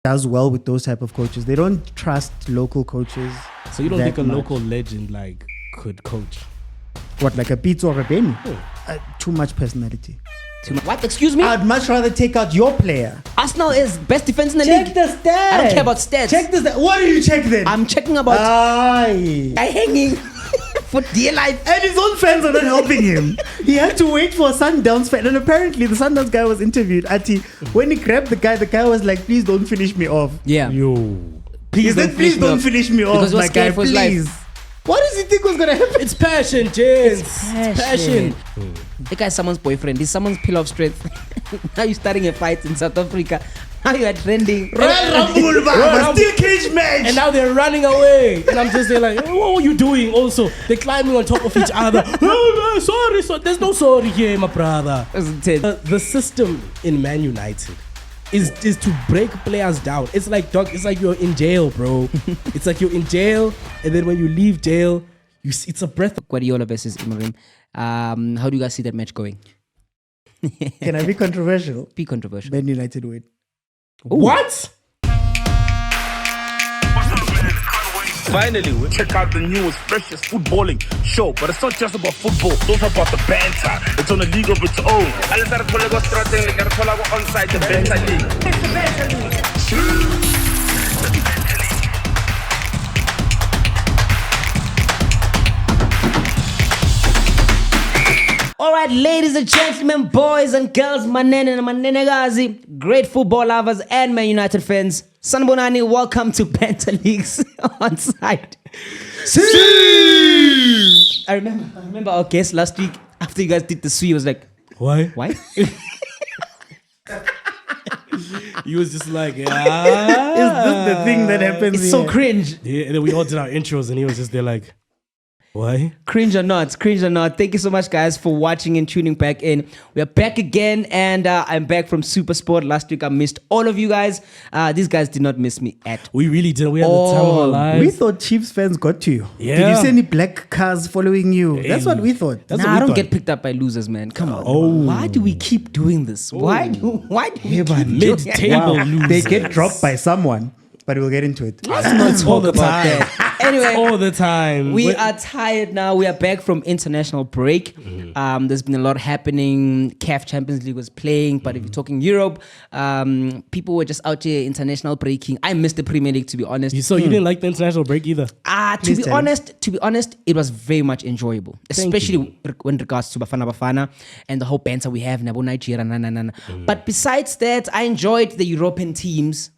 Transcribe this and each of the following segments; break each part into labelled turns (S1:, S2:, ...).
S1: does well with those type of coaches. They don't trust local coaches.
S2: So you don't think a local legend like could coach?
S1: What, like a Pizza or a Benny? Too much personality.
S3: What? Excuse me?
S1: I'd much rather take out your player.
S3: Arsenal is best defense in the
S1: Check
S3: league.
S1: the stats.
S3: I don't care about stats.
S1: Check the stats. What do you check then?
S3: I'm checking about
S1: Aye.
S3: guy hanging for dear life.
S1: And his own fans are not helping him. He had to wait for a Sundowns fan. And apparently the Sundowns guy was interviewed. When he grabbed the guy was like, please don't finish me off.
S3: Yeah.
S2: Yo.
S1: Please don't finish me off,
S3: because
S1: my guy,
S3: for his
S1: please.
S3: life.
S1: What does he think was going to happen?
S2: It's passion, James.
S3: It's passion. The guy's someone's boyfriend. He's someone's pillar of strength. Now you're starting a fight in South Africa. Now you are trending.
S1: Still cage match.
S2: And now they're running away. And I'm just there like, what were you doing also? They're climbing on top of each other. Sorry. There's no sorry here, my brother. The system in Man United is to break players down. It's like, dog, it's like you're in jail, bro. It's like you're in jail, and then when you leave jail, it's a breath.
S3: Guardiola versus Ibrahim. How do you guys see that match going?
S1: Can I be controversial?
S3: Be controversial.
S1: Man United win.
S2: What?
S4: Finally, we check out the newest, freshest footballing show. But it's not just about football, it's also about the banter. It's on a league of its own. Onside the Banter League. It's the Banter League.
S3: All right, ladies and gentlemen, boys and girls, manene and manenekazi, great football lovers and Man United fans, Sanibonani, welcome to Banter Leagues on site. I remember our guest last week after you guys did the sweep, was like,
S2: Why? He was just like,
S1: Is this the thing that happens
S3: it's
S1: here?
S3: so cringe.
S2: Yeah, and then we all did our intros, and he was just there like, why?
S3: Cringe or not. Thank you so much, guys, for watching and tuning back in. We are back again, and I'm back from Super Sport. Last week, I missed all of you guys. These guys did not miss me at
S2: We really did. We had the time of our lives.
S1: We thought Chiefs fans got to you.
S2: Yeah.
S1: Did you see any black cars following you? That's what we thought.
S2: That's
S3: Nah,
S2: what we
S3: I don't
S2: thought.
S3: get picked up by losers, man. Come on.
S2: Oh.
S3: Why do we keep doing this? Why do we keep doing
S2: Mid-table losers.
S1: They get dropped by someone, but we'll get into it.
S3: Let's not
S2: all
S3: talk
S2: the
S3: about
S2: time.
S3: that. Anyway,
S2: all the time.
S3: we are tired now. We are back from international break. There's been a lot happening. CAF Champions League was playing, but if you're talking Europe, people were just out here international breaking. I missed the Premier League, to be honest.
S2: So you didn't like the international break either?
S3: To be honest, it was very much enjoyable, especially when regards to Bafana Bafana and the whole banter we have in Nigeria. But besides that, I enjoyed the European teams.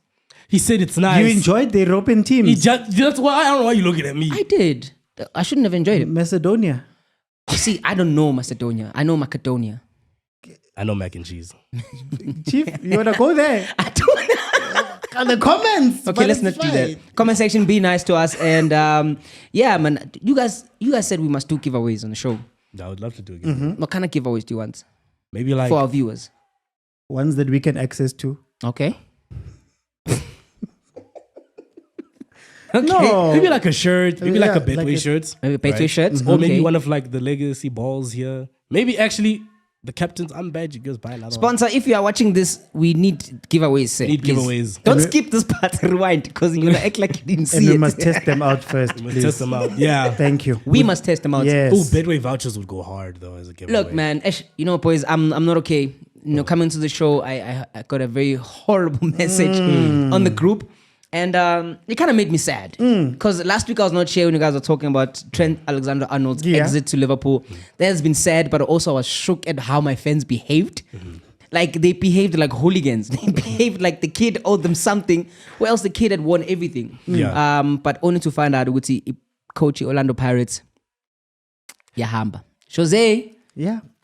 S2: He said it's nice.
S1: You enjoyed the European teams?
S2: That's why I don't know why you're looking at me.
S3: I did. I shouldn't have enjoyed it.
S1: Macedonia.
S3: You see, I don't know Macedonia. I know Macedonia.
S2: I know mac and cheese.
S1: Chief, you want to go there?
S3: I don't know.
S1: The comments.
S3: Okay, let's not do that. Comment section, be nice to us. And yeah, man, you guys said we must do giveaways on the show.
S2: I would love to do it again.
S3: What kind of giveaways do you want
S2: Maybe like
S3: for our viewers?
S1: Ones that we can access to.
S3: Okay. Okay.
S1: No.
S2: maybe like a shirt, maybe like a
S1: Yeah,
S2: Betway
S1: like
S2: shirt.
S3: Maybe Betway shirts.
S2: Or maybe
S3: Okay.
S2: one of like the legacy balls here. Maybe actually the captain's badge. You guys buy another one.
S3: Sponsor, if you are watching this, we need giveaways.
S2: Need
S3: please.
S2: giveaways.
S3: Don't skip this part. Rewind, because you're gonna act like you didn't
S1: And
S3: see
S1: we
S3: it.
S1: must test them out first, please.
S2: Test them out. Yeah.
S1: Thank you.
S3: We must test them out.
S1: Yes.
S2: Oh, Betway vouchers would go hard though as a giveaway.
S3: Look, man, you know, boys, I'm not okay. You know, coming to the show, I got a very horrible message on the group. And it kind of made me sad. Because last week I was not here when you guys were talking about Trent Alexander-Arnold's exit to Liverpool. That has been sad, but also I was shook at how my fans behaved. Like, they behaved like hooligans. They behaved like the kid owed them something, or else the kid had won everything.
S2: Yeah.
S3: But only to find out, coach Orlando Pirates, Yahamba. Jose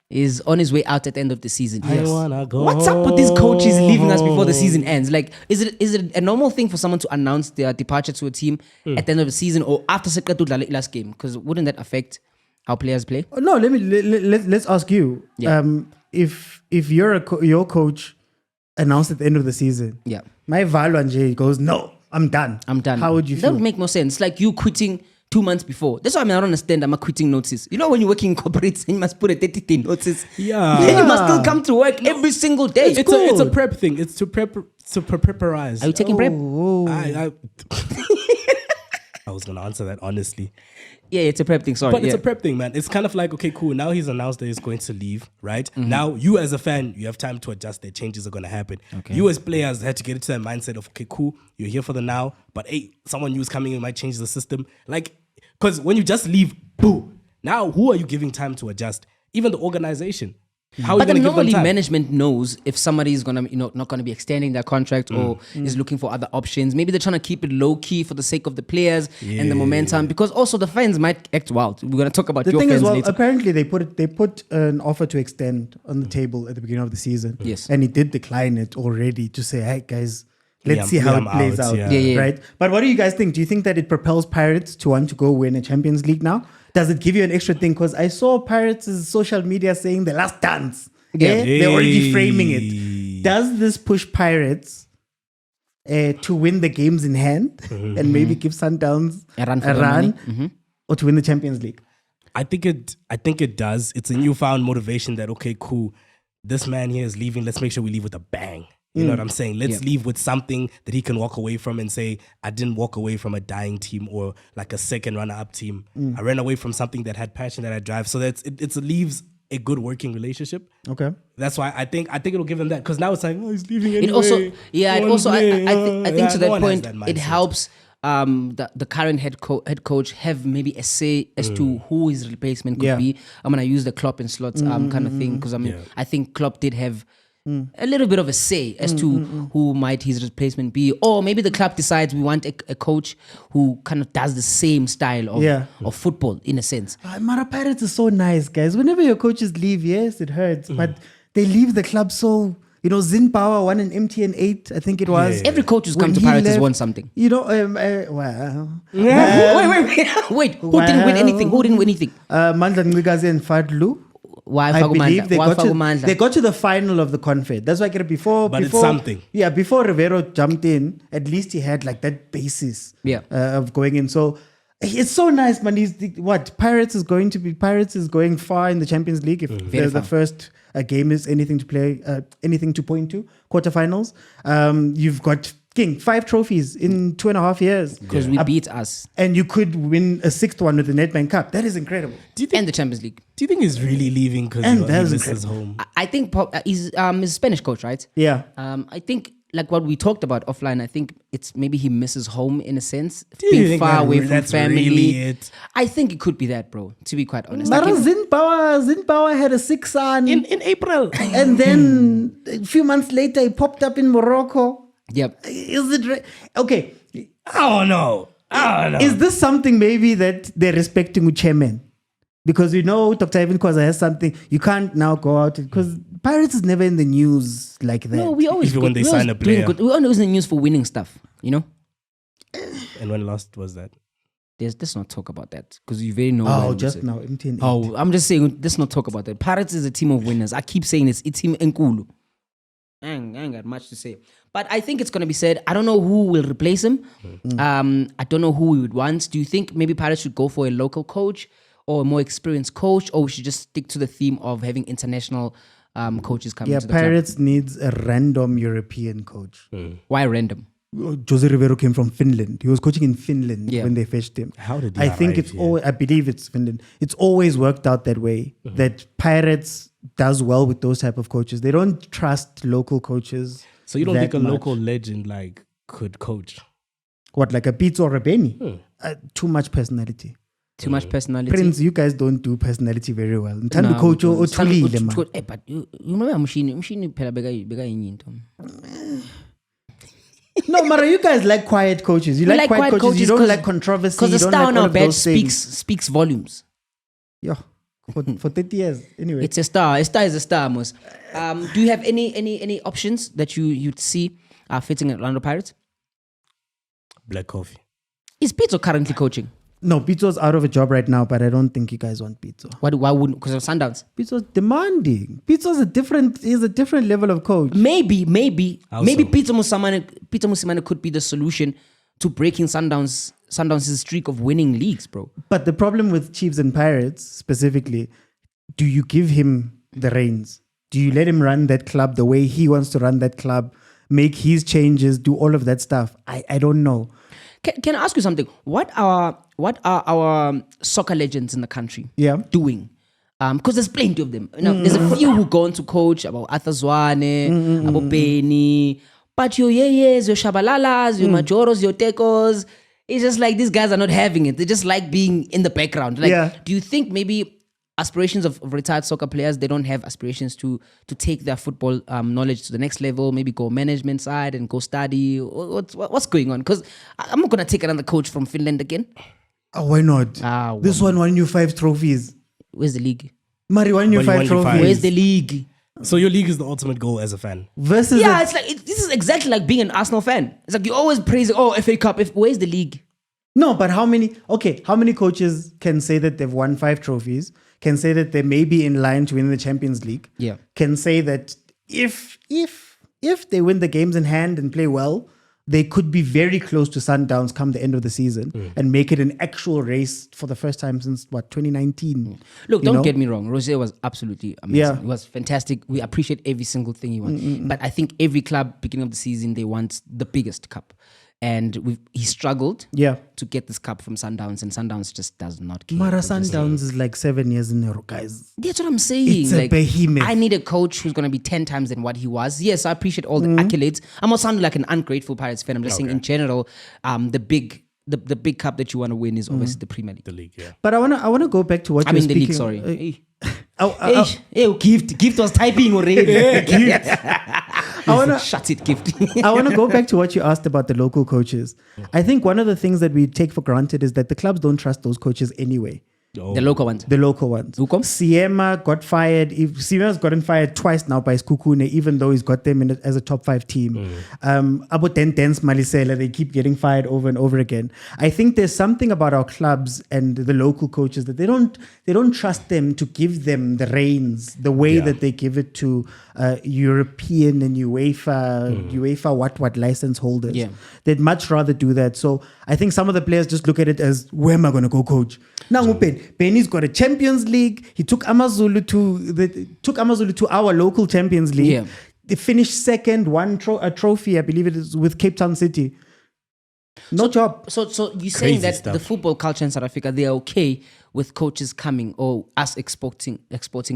S3: is on his way out at the end of the season.
S2: I wanna go.
S3: What's up with these coaches leaving us before the season ends? Like, is it a normal thing for someone to announce their departure to a team at the end of the season or after the last game? Because wouldn't that affect how players play?
S1: Oh, no, let's ask you.
S3: Yeah.
S1: If your coach announced at the end of the season,
S3: Yeah,
S1: my Valwanje goes, no, I'm done.
S3: I'm done.
S1: How would you
S3: That
S1: feel?
S3: would make no sense. Like you quitting 2 months before. That's why I don't understand. I'm a quitting notice. You know, when you're working in corporates, and you must put a 30-day notice.
S2: Yeah.
S3: Then you must still come to work every single day.
S2: It's a prep thing. It's to preparize.
S3: Are you taking prep?
S2: I was gonna answer that honestly.
S3: Yeah, it's a prep thing. Sorry,
S2: But it's a prep thing, man. It's kind of like, okay, cool. Now he's announced that he's going to leave, right? Now you as a fan, you have time to adjust. That changes are going to happen.
S3: Okay.
S2: You as players had to get into that mindset of, okay, cool. You're here for the now, but hey, someone new is coming in, might change the system. Like, because when you just leave, boo. Now who are you giving time to adjust? Even the organization. How
S3: But
S2: are you
S3: then
S2: going to give them
S3: normally
S2: time?
S3: management knows if somebody is gonna, not gonna be extending their contract or is looking for other options. Maybe they're trying to keep it low key for the sake of the players and the momentum, because also the fans might act wild. We're gonna talk about
S1: The
S3: your
S1: thing
S3: fans
S1: is, well,
S3: later.
S1: apparently they put an offer to extend on the table at the beginning of the season.
S3: Yes.
S1: And he did decline it already to say, hey guys, let's
S2: Yeah,
S1: see how
S2: yeah,
S1: it
S2: I'm
S1: plays
S2: out,
S1: out.
S2: yeah.
S1: Right? But what do you guys think? Do you think that it propels Pirates to want to go win a Champions League now? Does it give you an extra thing? Because I saw Pirates' social media saying the last dance.
S3: Yeah.
S1: They're already framing it. Does this push Pirates to win the games in hand and maybe give Sundowns
S3: A run for their money.
S1: or to win the Champions League?
S2: I think it does. It's a newfound motivation that, okay, cool, this man here is leaving. Let's make sure we leave with a bang. You know what I'm saying? Let's leave with something that he can walk away from and say, I didn't walk away from a dying team or like a second runner-up team. I ran away from something that had passion, that had drive. So that's it leaves a good working relationship.
S1: Okay.
S2: That's why I think it'll give him that, because now it's like, oh, he's leaving anyway.
S3: It also, I think to
S2: no
S3: that
S2: one
S3: point,
S2: has that
S3: it
S2: mindset.
S3: helps the current head coach have maybe a say as to who his replacement could
S1: Yeah.
S3: be. I'm gonna use the Klopp and Slots kind of thing, because I think Klopp did have a little bit of a say as to who might his replacement be, or maybe the club decides we want a coach who kind of does the same style of football in a sense.
S1: Mara Pirates is so nice, guys. Whenever your coaches leave, yes, it hurts, but they leave the club so. Zin Power won an MTN 8, I think it was.
S3: Every coach who's come
S1: When
S3: to
S1: he
S3: Pirates has
S1: left,
S3: won something.
S1: Well.
S3: Wait. Who didn't win anything? Who didn't win anything?
S1: Mandla Ncigazi and Fadlu.
S3: Why
S1: I believe
S3: Fagumandla?
S1: they got to the final of the Confed. That's why I get before.
S2: But it's something.
S1: Yeah, before Riveiro jumped in, at least he had like that basis of going in. So it's so nice, man. Pirates is going far in the Champions League if the first game is anything to play, anything to point to, quarterfinals. You've got 5 trophies in 2.5 years.
S3: Because we beat us.
S1: And you could win a 6th one with the Nedbank Cup. That is incredible.
S3: And the Champions League.
S2: Do you think he's really leaving because
S1: And
S2: he
S1: that's
S2: misses home?
S3: I think he's a Spanish coach, right?
S1: Yeah.
S3: I think like what we talked about offline, I think it's maybe he misses home in a sense,
S2: you
S3: being
S2: think
S3: far away from
S2: that's
S3: family.
S2: really it?
S3: I think it could be that, bro. To be quite honest,
S1: Mara Zin Power had a 6 son.
S2: In April.
S1: And then a few months later, he popped up in Morocco.
S3: Yep.
S1: Is it okay?
S2: I don't know.
S1: Is this something maybe that they're respecting with chairman? Because Dr. Ivan Kwaza has something. You can't now go out because Pirates is never in the news like that.
S3: No, we always
S2: Even when they
S3: we
S2: sign
S3: always
S2: a
S3: doing
S2: player.
S3: good. We're always in the news for winning stuff.
S2: And when last was that?
S3: Let's not talk about that because you very know.
S1: Oh,
S3: when
S1: just
S3: it's-
S1: now, MTN.
S3: Oh, I'm just saying. Let's not talk about that. Pirates is a team of winners. I keep saying this. It's team Enkulu. I ain't got much to say. But I think it's going to be said. I don't know who will replace him. I don't know who we would want. Do you think maybe Pirates should go for a local coach or a more experienced coach, or we should just stick to the theme of having international coaches coming
S1: Yeah,
S3: to the club?
S1: Pirates needs a random European coach.
S3: Why random?
S1: Jose Riveiro came from Finland. He was coaching in Finland when they fetched him.
S2: How did he
S1: I think
S2: arrive
S1: it's
S2: here?
S1: I believe it's Finland. It's always worked out that way. That Pirates does well with those type of coaches. They don't trust local coaches.
S2: So you don't
S1: that
S2: think a
S1: much.
S2: local legend could coach?
S1: What, like a Pizzo or a Benny? Too much personality.
S3: Too much personality.
S1: Prince, you guys don't do personality very well. Ntando coach uthulile man.
S3: But you remember Mshini phela beka yenye into.
S1: No, Mara, you guys like quiet coaches. You
S3: We
S1: like quiet coaches. You don't like controversy.
S3: Because the
S1: you don't
S3: star
S1: like
S3: on
S1: all
S3: our
S1: of
S3: badge
S1: those things.
S3: speaks volumes.
S1: Yeah, for 30 years. Anyway.
S3: It's a star. A star is a star, Mos. Do you have any options that you'd see fitting at Orlando Pirates?
S2: Black coffee.
S3: Is Pizzo currently coaching?
S1: No, Pizzo's out of a job right now, but I don't think you guys want Pizzo.
S3: Why wouldn't? Because of Sundowns.
S1: Pizzo's demanding. Pizzo's a different level of coach.
S3: Maybe
S2: How
S3: Pizzo
S2: so?
S3: Musimane could be the solution to breaking Sundowns' streak of winning leagues, bro.
S1: But the problem with Chiefs and Pirates specifically, do you give him the reins? Do you let him run that club the way he wants to run that club, make his changes, do all of that stuff? I don't know.
S3: Can I ask you something? What are our soccer legends in the country doing? Because there's plenty of them. There's a few who go on to coach, about Arthur Zwane, about Benny, but your Yeyes, your Shabalalas, your Majoros, your Tekos, it's just like these guys are not having it. They just like being in the background. Do you think maybe aspirations of retired soccer players, they don't have aspirations to take their football knowledge to the next level, maybe go management side and go study? What's going on? Because I'm not going to take another coach from Finland again.
S1: Oh, why not? This one won you 5 trophies.
S3: Where's the league?
S1: Mari won you 5 trophies.
S3: Where's the league?
S2: So your league is the ultimate goal as a fan.
S1: Versus
S3: it's like this is exactly like being an Arsenal fan. It's like you always praise, FA Cup. Where's the league?
S1: No, but how many coaches can say that they've won 5 trophies, can say that they may be in line to win the Champions League, can say that if they win the games in hand and play well, they could be very close to Sundowns come the end of the season and make it an actual race for the first time since 2019.
S3: Look, don't get me wrong. Rosé was absolutely amazing. Yeah. It was fantastic. We appreciate every single thing he won. But I think every club beginning of the season, they want the biggest cup. And he struggled to get this cup from Sundowns, and Sundowns just does not care.
S1: Mara Sundowns is like 7 years in a row, guys.
S3: That's what I'm saying.
S1: It's a behemoth.
S3: I need a coach who's going to be 10 times than what he was. Yes, I appreciate all the accolades. I'm not sounding like an ungrateful Pirates fan. I'm just saying in general, the big cup that you want to win is obviously the Premier League.
S2: The league, yeah.
S1: But I wanna go back to what you're speaking.
S3: The league, Gift was typing already. Shut it, Gift.
S1: I want to go back to what you asked about the local coaches. I think one of the things that we take for granted is that the clubs don't trust those coaches anyway.
S3: The local ones.
S1: Hukom? Siema got fired. Siema's gotten fired twice now by Skukune, even though he's got them as a top 5 team. Abo Tentens Malisela, they keep getting fired over and over again. I think there's something about our clubs and the local coaches that they don't trust them to give them the reins the way that they give it to European and UEFA what license holders. Yeah. They'd much rather do that. So I think some of the players just look at it as, where am I going to go coach? Now, Benny's got a Champions League. He took Amazulu to our local Champions League. Yeah. They finished second, won a trophy, I believe it is, with Cape Town City. Job.
S3: So you're saying that the football culture in South Africa, they are okay with coaches coming or us exporting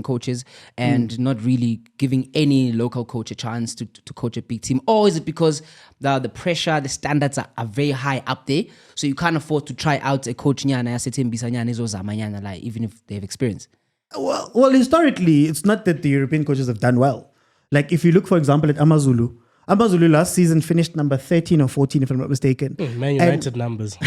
S3: coaches and not really giving any local coach a chance to coach a big team? Or is it because the pressure, the standards are very high up there, so you can't afford to try out a coach even if they have experience?
S1: Well, historically, it's not that the European coaches have done well. Like if you look, for example, at Amazulu last season finished number 13 or 14, if I'm not mistaken.
S2: Man United numbers.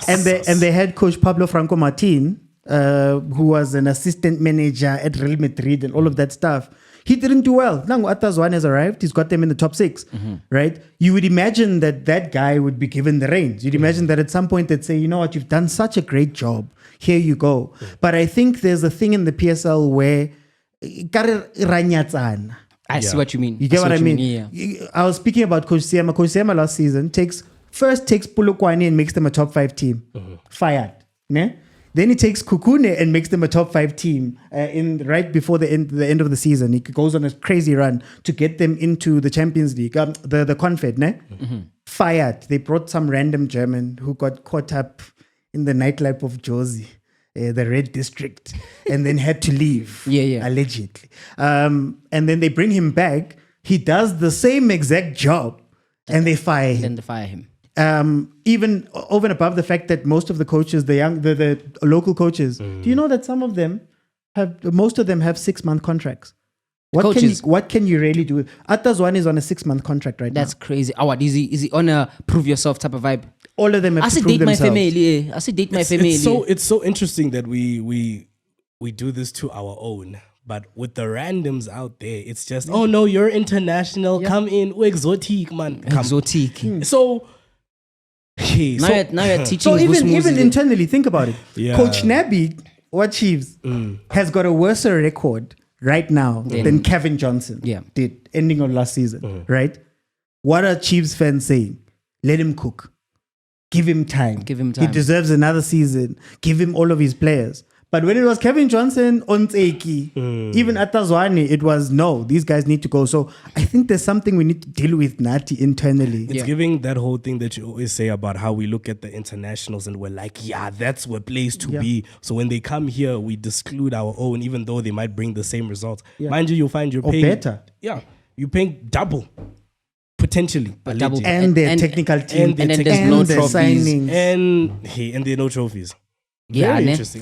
S1: And their head coach, Pablo Franco Martin, who was an assistant manager at Real Madrid and all of that stuff, he didn't do well. Now Atazwan has arrived. He's got them in the top 6, right? You would imagine that guy would be given the reins. You'd imagine that at some point they'd say, you know what, you've done such a great job. Here you go. But I think there's a thing in the PSL where
S3: I see what you mean.
S1: You get what I mean?
S3: Yeah.
S1: I was speaking about Coach Siema. Coach Siema last season takes Polokwane and makes them a top 5 team. Fired. Ne? Then he takes Kukune and makes them a top 5 team right before the end of the season. He goes on a crazy run to get them into the Champions League, the Confed. Ne? Fired. They brought some random German who got caught up in the nightlife of Josie. The Red District, and then had to leave, allegedly. And then they bring him back. He does the same exact job, and they fire him.
S3: Then they fire him.
S1: Even over and above the fact that most of the coaches, the local coaches, do you know that most of them have 6-month contracts? What can you really do? Atazwan is on a 6-month contract right now.
S3: That's crazy. Is he on a prove yourself type of vibe?
S1: All of them have to prove themselves.
S3: Date my family.
S2: It's so interesting that we do this to our own. But with the randoms out there, it's just, oh no, you're international. Yeah. Come in. We're exotic, man.
S3: Exotic.
S2: So
S3: now you're teaching.
S1: So even internally, think about it. Yeah. Coach Nabi, what Chiefs, has got a worse record right now than Kevin Johnson did ending of last season, right? What are Chiefs fans saying? let him cook. Give him time.
S3: Give him time.
S1: He deserves another season. Give him all of his players. But when it was Kevin Johnson, Ontseki, even at Tazwani, it was no, these guys need to go. So I think there's something we need to deal with, Nati, internally.
S2: It's giving that whole thing that you always say about how we look at the internationals and we're like, yeah, that's where place to be. So when they come here, we disclude our own, even though they might bring the same results. Mind you, you'll find you're paying
S1: better.
S2: Yeah, you're paying double. Potentially,
S3: But double.
S1: And their technical team.
S3: And then there's no
S1: the
S3: trophies.
S1: signings.
S2: And there are no trophies.
S3: Yeah,
S2: Very
S3: ne?
S2: interesting.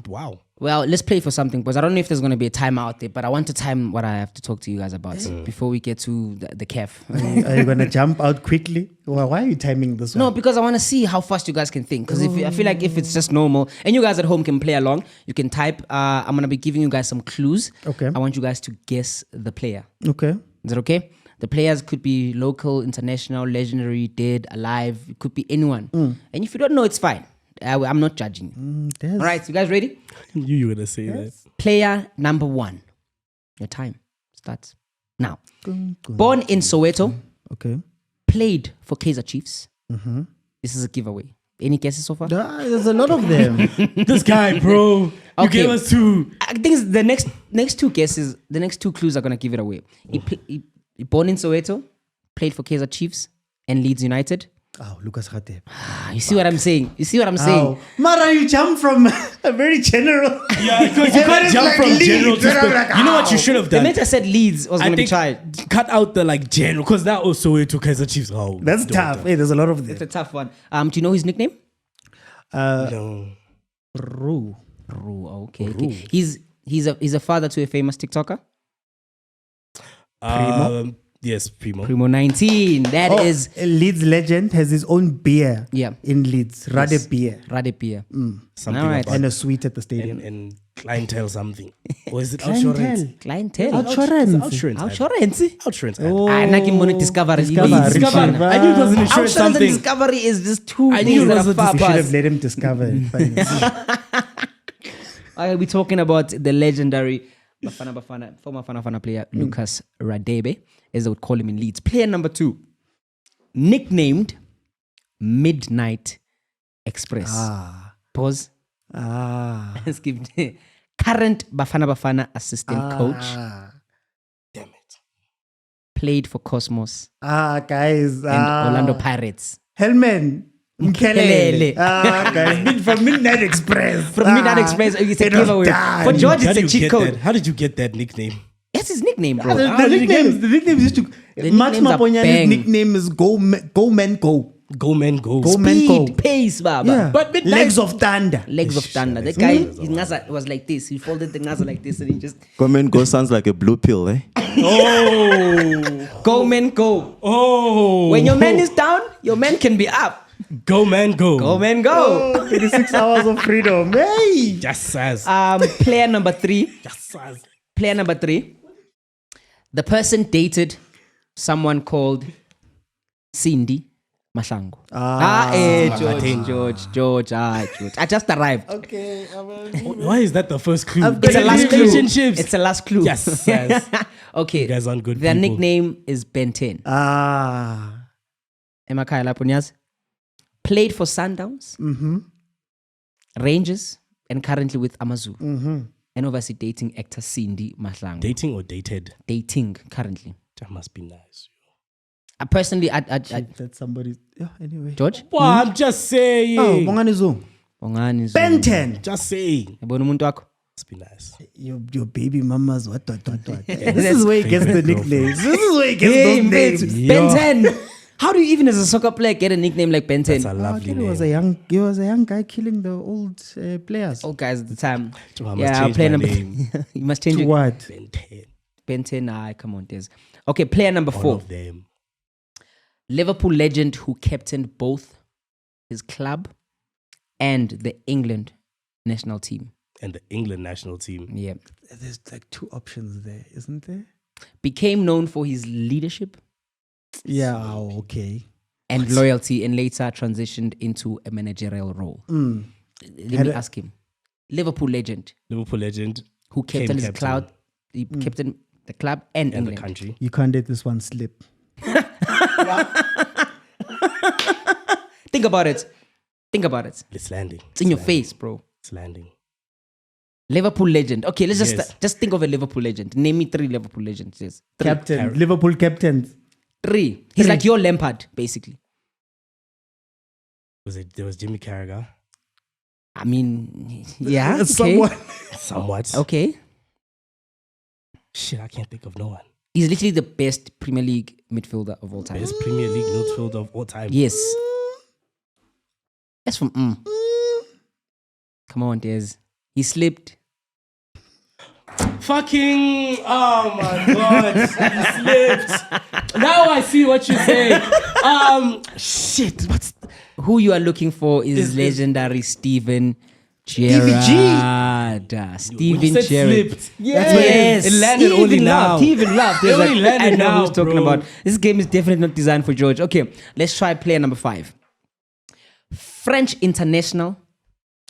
S2: Wow.
S3: Well, let's play for something, because I don't know if there's going to be a time out there, but I want to time what I have to talk to you guys about before we get to the CAF.
S1: Are you going to jump out quickly? Well, why are you timing this one?
S3: No, because I want to see how fast you guys can think. Because I feel like if it's just normal, and you guys at home can play along, you can type. I'm going to be giving you guys some clues.
S1: Okay.
S3: I want you guys to guess the player.
S1: Okay.
S3: Is that okay? The players could be local, international, legendary, dead, alive. It could be anyone. And if you don't know, it's fine. I'm not judging you. All right, you guys ready?
S2: You were going to say that.
S3: Player number 1. Your time starts now. Born in Soweto.
S1: Okay.
S3: Played for Kaizer Chiefs. This is a giveaway. Any guesses so far?
S1: There's a lot of them.
S2: This guy, bro. You gave us 2.
S3: I think the next 2 guesses, the next 2 clues are going to give it away. He born in Soweto, played for Kaizer Chiefs and Leeds United.
S1: Oh, Lucas Rateb.
S3: You see what I'm saying?
S1: Oh. Mara, you jump from a very general.
S2: Yeah, because you can't jump from general to special. You know what you should have
S3: The
S2: done?
S3: minute I said Leeds was going to be tried.
S2: Cut out the general, because that also took Kaizer Chiefs. Oh,
S1: That's tough. Hey, there's a lot of them.
S3: It's a tough one. Do you know his nickname?
S2: No.
S1: Ru.
S3: Okay. He's a father to a famous TikToker.
S1: Primo?
S2: Yes, Primo.
S3: Primo 19. That is
S1: a Leeds legend has his own beer.
S3: Yeah.
S1: In Leeds, Rade beer,
S3: Rade Beer.
S2: Something
S3: All right.
S2: about
S1: and a suite at the stadium.
S2: and clientele something. Or is it
S1: Clientele.
S3: Clientele.
S2: Outsurance.
S3: Outsurance.
S2: Oh,
S3: I Discovery.
S1: Discovery.
S2: I knew it was an insurance
S3: Outsurance and
S2: something.
S3: Discovery is just 2
S2: I knew
S3: things
S2: it
S3: that
S2: was
S3: are
S2: a
S3: far
S1: We should have
S3: past.
S1: let him discover it.
S3: I'll be talking about the legendary former Bafana player Lucas Radebe, as they would call him in Leeds. Player number 2, nicknamed Midnight Express. Pause. Let's give current Bafana assistant coach.
S2: Damn it.
S3: Played for Cosmos
S1: Guys.
S3: and Orlando Pirates.
S1: Hellman.
S3: Mkelele.
S1: Guys. From Midnight Express.
S3: From Midnight Express, it's a giveaway. For George, it's a cheat code.
S2: How did you get that nickname?
S3: That's his nickname, bro.
S1: The nicknames used to. Max
S3: nicknames are
S1: Maponyani's
S3: bang.
S1: nickname is Go Man Go.
S2: Go, man, go.
S1: Go Man Go.
S3: Speed, pace, baba.
S1: Yeah.
S2: But Midnight-
S1: Legs of Thunder.
S3: Legs of thunder. That guy, his ngaza was like this. He folded the ngaza like this and he just
S5: Come and go sounds like a blue pill, eh?
S2: Oh.
S3: go, man, go.
S2: Oh.
S3: When your man is down, your man can be up.
S2: Go, man, go.
S3: Go, man, go.
S1: 26 hours of freedom. Hey.
S2: Just says.
S3: Player number 3.
S2: Just says.
S3: Player number 3. The person dated someone called Cindy Mahlangu. George. I just arrived.
S1: Okay.
S2: Why is that the first clue?
S3: It's a last clue.
S2: Relationships.
S3: It's a last clue.
S2: Yes, yes.
S3: Okay.
S2: You guys aren't good
S3: Their
S2: people.
S3: nickname is Ben 10. Emakaya Laponyas. Played for Sundowns, Rangers, and currently with Amazu. And obviously dating actor Cindy Mahlangu.
S2: Dating or dated?
S3: Dating currently.
S2: That must be nice.
S3: Personally,
S1: That's somebody. Yeah, anyway.
S3: George?
S2: Well, I'm just saying.
S1: Oh, Bongani Zoom.
S3: Bongani
S1: Ben 10.
S2: Just saying. Must be nice.
S1: Your baby mama's what. This is where he gets the nicknames. This is where he gets
S3: Hey,
S1: those names.
S3: Ben 10. How do you even as a soccer player get a nickname like Ben 10?
S2: That's a lovely
S1: He
S2: name.
S1: was a young guy killing the old players.
S3: Old guys at the time.
S2: I must
S3: Yeah,
S2: change
S3: player
S2: my
S3: number
S2: name.
S3: you must change
S1: To
S3: it.
S1: what?
S2: Ben 10.
S3: Ben 10, come on, Des. Okay, player number
S2: All
S3: 4.
S2: of them.
S3: Liverpool legend who captained both his club and the England national team.
S2: And the England national team.
S3: Yeah.
S1: There's like 2 options there, isn't there?
S3: Became known for his leadership
S1: Yeah, okay.
S3: and loyalty, and later transitioned into a managerial role. Let me ask him. Liverpool legend
S2: Liverpool legend.
S3: who captained his club, he captained the club and
S2: And the
S3: England.
S2: country.
S1: You can't let this one slip.
S3: Think about it.
S2: It's landing.
S3: It's in your face, bro.
S2: It's landing.
S3: Liverpool legend. Okay, let's just think of a Liverpool legend. Name me 3 Liverpool legends. Yes. 3.
S1: Captain. Liverpool captains.
S3: 3. He's like your Lampard, basically.
S2: There was Jimmy Carragher.
S3: I mean, yeah.
S2: Somewhat.
S3: Okay.
S2: Shit, I can't think of no one.
S3: He's literally the best Premier League midfielder of all time.
S2: Best Premier League midfielder of all time.
S3: Yes. That's from Come on, Des. He slipped.
S2: Fucking, oh my God, he slipped. Now I see what you say. Shit,
S3: Who you are looking for is legendary Steven Gerrard. Steven Gerrard. Yes.
S2: It landed only now.
S3: He even laughed.
S2: It only landed
S3: I know
S2: now,
S3: who's talking
S2: bro.
S3: about. This game is definitely not designed for George. Okay, let's try player number 5. French international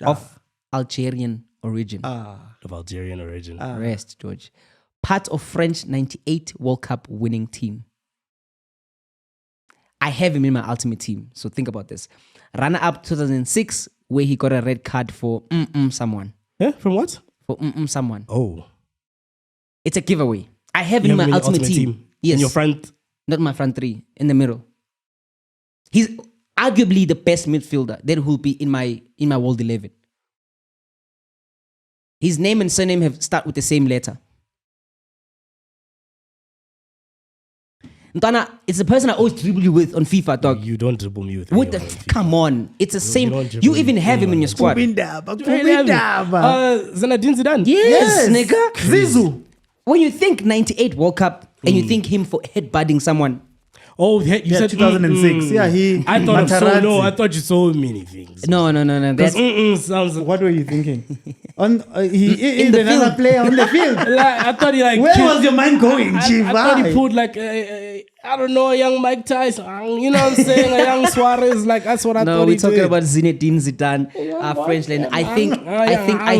S3: of Algerian origin.
S2: Of Algerian origin.
S3: Rest, George. Part of French 98 World Cup winning team. I have him in my ultimate team. So think about this. Runner-up 2006, where he got a red card for someone.
S2: Yeah, from what?
S3: For someone.
S2: Oh.
S3: It's a giveaway. I have him in my ultimate team. Yes.
S2: In your front?
S3: Not my front 3. In the middle. He's arguably the best midfielder that will be in my World 11. His name and surname have start with the same letter. Ntana, it's the person I always dribble you with on FIFA, dog.
S2: You don't dribble me with
S3: What the? Come on, it's the same. You even have him in your squad.
S2: Zinedine Zidane.
S3: Yes, nigga.
S1: Zizou.
S3: When you think 98 World Cup and you think him for headbutting someone.
S2: Oh, you said
S1: 2006. Yeah,
S2: I thought I thought you saw many things.
S3: No. That's
S2: Sounds.
S1: What were you thinking? He is another player on the field.
S2: I thought he like.
S1: Where was your mind going, Chief?
S2: I thought he put like I don't know, a young Mike Tyson. You know what I'm saying? A young Suarez. Like that's what I thought.
S3: No, we're talking about Zinedine Zidane, French legend. I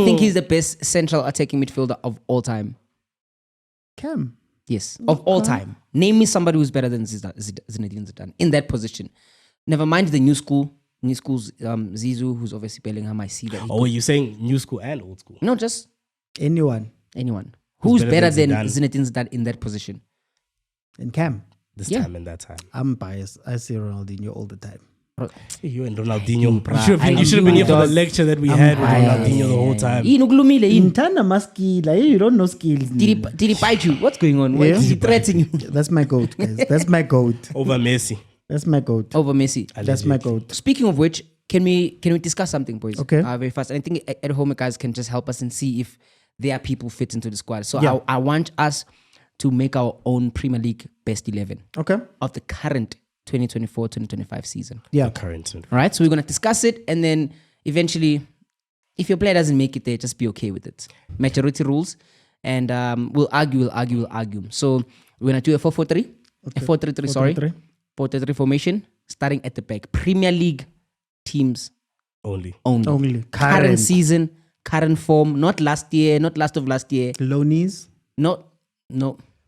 S3: think he's the best central attacking midfielder of all time.
S1: Cam.
S3: Yes, of all time. Name me somebody who's better than Zinedine Zidane in that position. Never mind the new school's Zizou, who's obviously Bellingham. I see that.
S2: Oh, you're saying new school and old school?
S3: No, just
S1: anyone.
S3: Who's better than Zinedine Zidane in that position?
S1: And Cam.
S2: This time and that time.
S1: I'm biased. I say Ronaldinho all the time.
S2: You and Ronaldinho. You should have been here for the lecture that we had with Ronaldinho the whole time.
S1: Intana maskila. You don't know skills.
S3: Did he bite you? What's going on? Why is he threatening you?
S1: That's my goat, guys. That's my goat.
S2: Over Messi.
S1: That's my goat.
S3: Over Messi.
S1: That's my goat.
S3: Speaking of which, can we discuss something, boys?
S1: Okay.
S3: Very fast. And I think at home, guys can just help us and see if there are people fit into the squad. So I want us to make our own Premier League best 11.
S1: Okay.
S3: Of the current 2024-2025 season.
S1: Yeah.
S2: Current.
S3: All right. So we're going to discuss it. And then eventually, if your player doesn't make it there, just be okay with it. Majority rules. And we'll argue. So we're going to do a 4-4-3. A 4-3-3, sorry. 4-3-3 formation. Starting at the back. Premier League teams.
S2: Only.
S3: Current season. Current form. Not last year. Not last of last year.
S1: Loanies.
S3: No.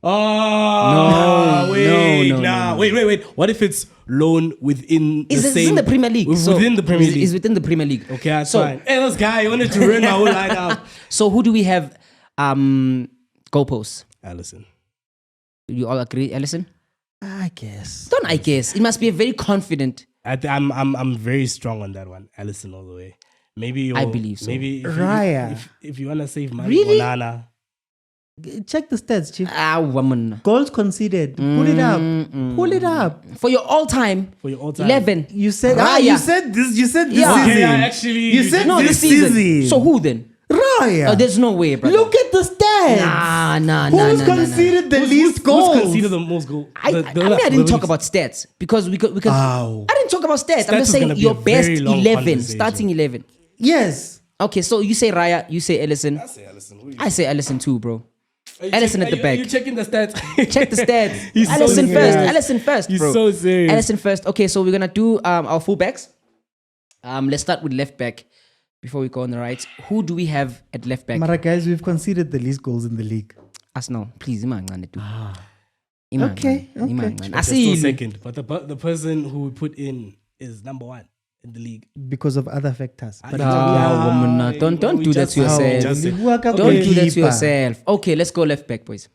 S2: Oh, wait. What if it's loan within the same...
S3: It's in the Premier League.
S2: Within the Premier League.
S3: It's within the Premier League.
S2: Okay, that's fine. Hey, this guy, I wanted to run my whole line out.
S3: So who do we have goalposts?
S2: Alisson.
S3: You all agree, Alisson?
S1: I guess.
S3: Don't I guess. It must be a very confident...
S2: I'm very strong on that one. Alisson all the way. Maybe
S3: I believe so.
S2: Maybe
S1: Raya.
S2: If you want to save money,
S3: Really?
S2: Banana.
S1: Check the stats, Chief.
S3: Woman.
S1: Goals conceded. Pull it up.
S3: For your all-time 11.
S1: You said
S3: Raya.
S1: You said this season.
S2: Okay, actually,
S1: you said
S3: No, this season. So who then?
S1: Raya.
S3: Oh, there's no way, brother.
S1: Look at the stats.
S3: Nah.
S1: Who's conceded the least goals?
S2: Who's conceded the most goals?
S3: I didn't talk about stats because we could. I didn't talk about stats. I'm just saying your best 11, starting 11.
S1: Yes.
S3: Okay, so you say Raya, you say Alisson. I say Alisson too, bro. Alisson at the back.
S2: Are you checking the stats?
S3: Check the stats.
S2: He's
S3: Alisson
S2: so
S3: first.
S2: serious.
S3: Alisson first, bro.
S2: He's so serious.
S3: Alisson first. Okay, so we're gonna do our fullbacks. Let's start with left back before we go on the right. Who do we have at left back?
S1: Mara, guys, we've conceded the least goals in the league.
S3: Arsenal, please.
S1: Okay.
S3: I
S2: Still
S3: see.
S2: second, but the person who we put in is number 1. in the league.
S1: Because of other factors. But
S3: woman, don't do that to yourself. Don't do that to yourself. Okay, let's go left back, boys.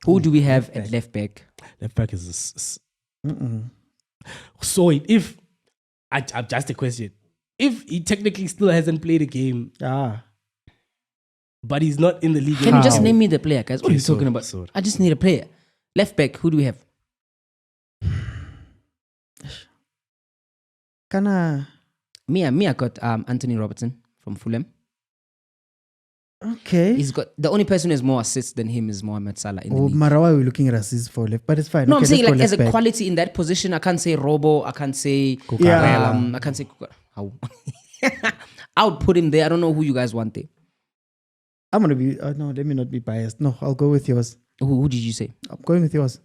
S3: Who do we have at left back?
S2: Left back is so if I've just a question. If he technically still hasn't played a game, but he's not in the league.
S3: Can you just name me the player, guys? What are you talking about? I just need a player. Left back, who do we have? Me, I got Anthony Robertson from Fulham.
S1: Okay.
S3: He's got the only person who has more assists than him is Mohamed Salah in the league.
S1: Marawa, we're looking at assists for left, but it's fine.
S3: No,
S1: okay,
S3: I'm saying like as a
S1: back.
S3: quality in that position, I can't say Robo, I can't say I can't say how. I would put him there. I don't know who you guys want there.
S1: I'm gonna be no, let me not be biased. No, I'll go with yours.
S3: Who did you say?
S1: I'm going with yours.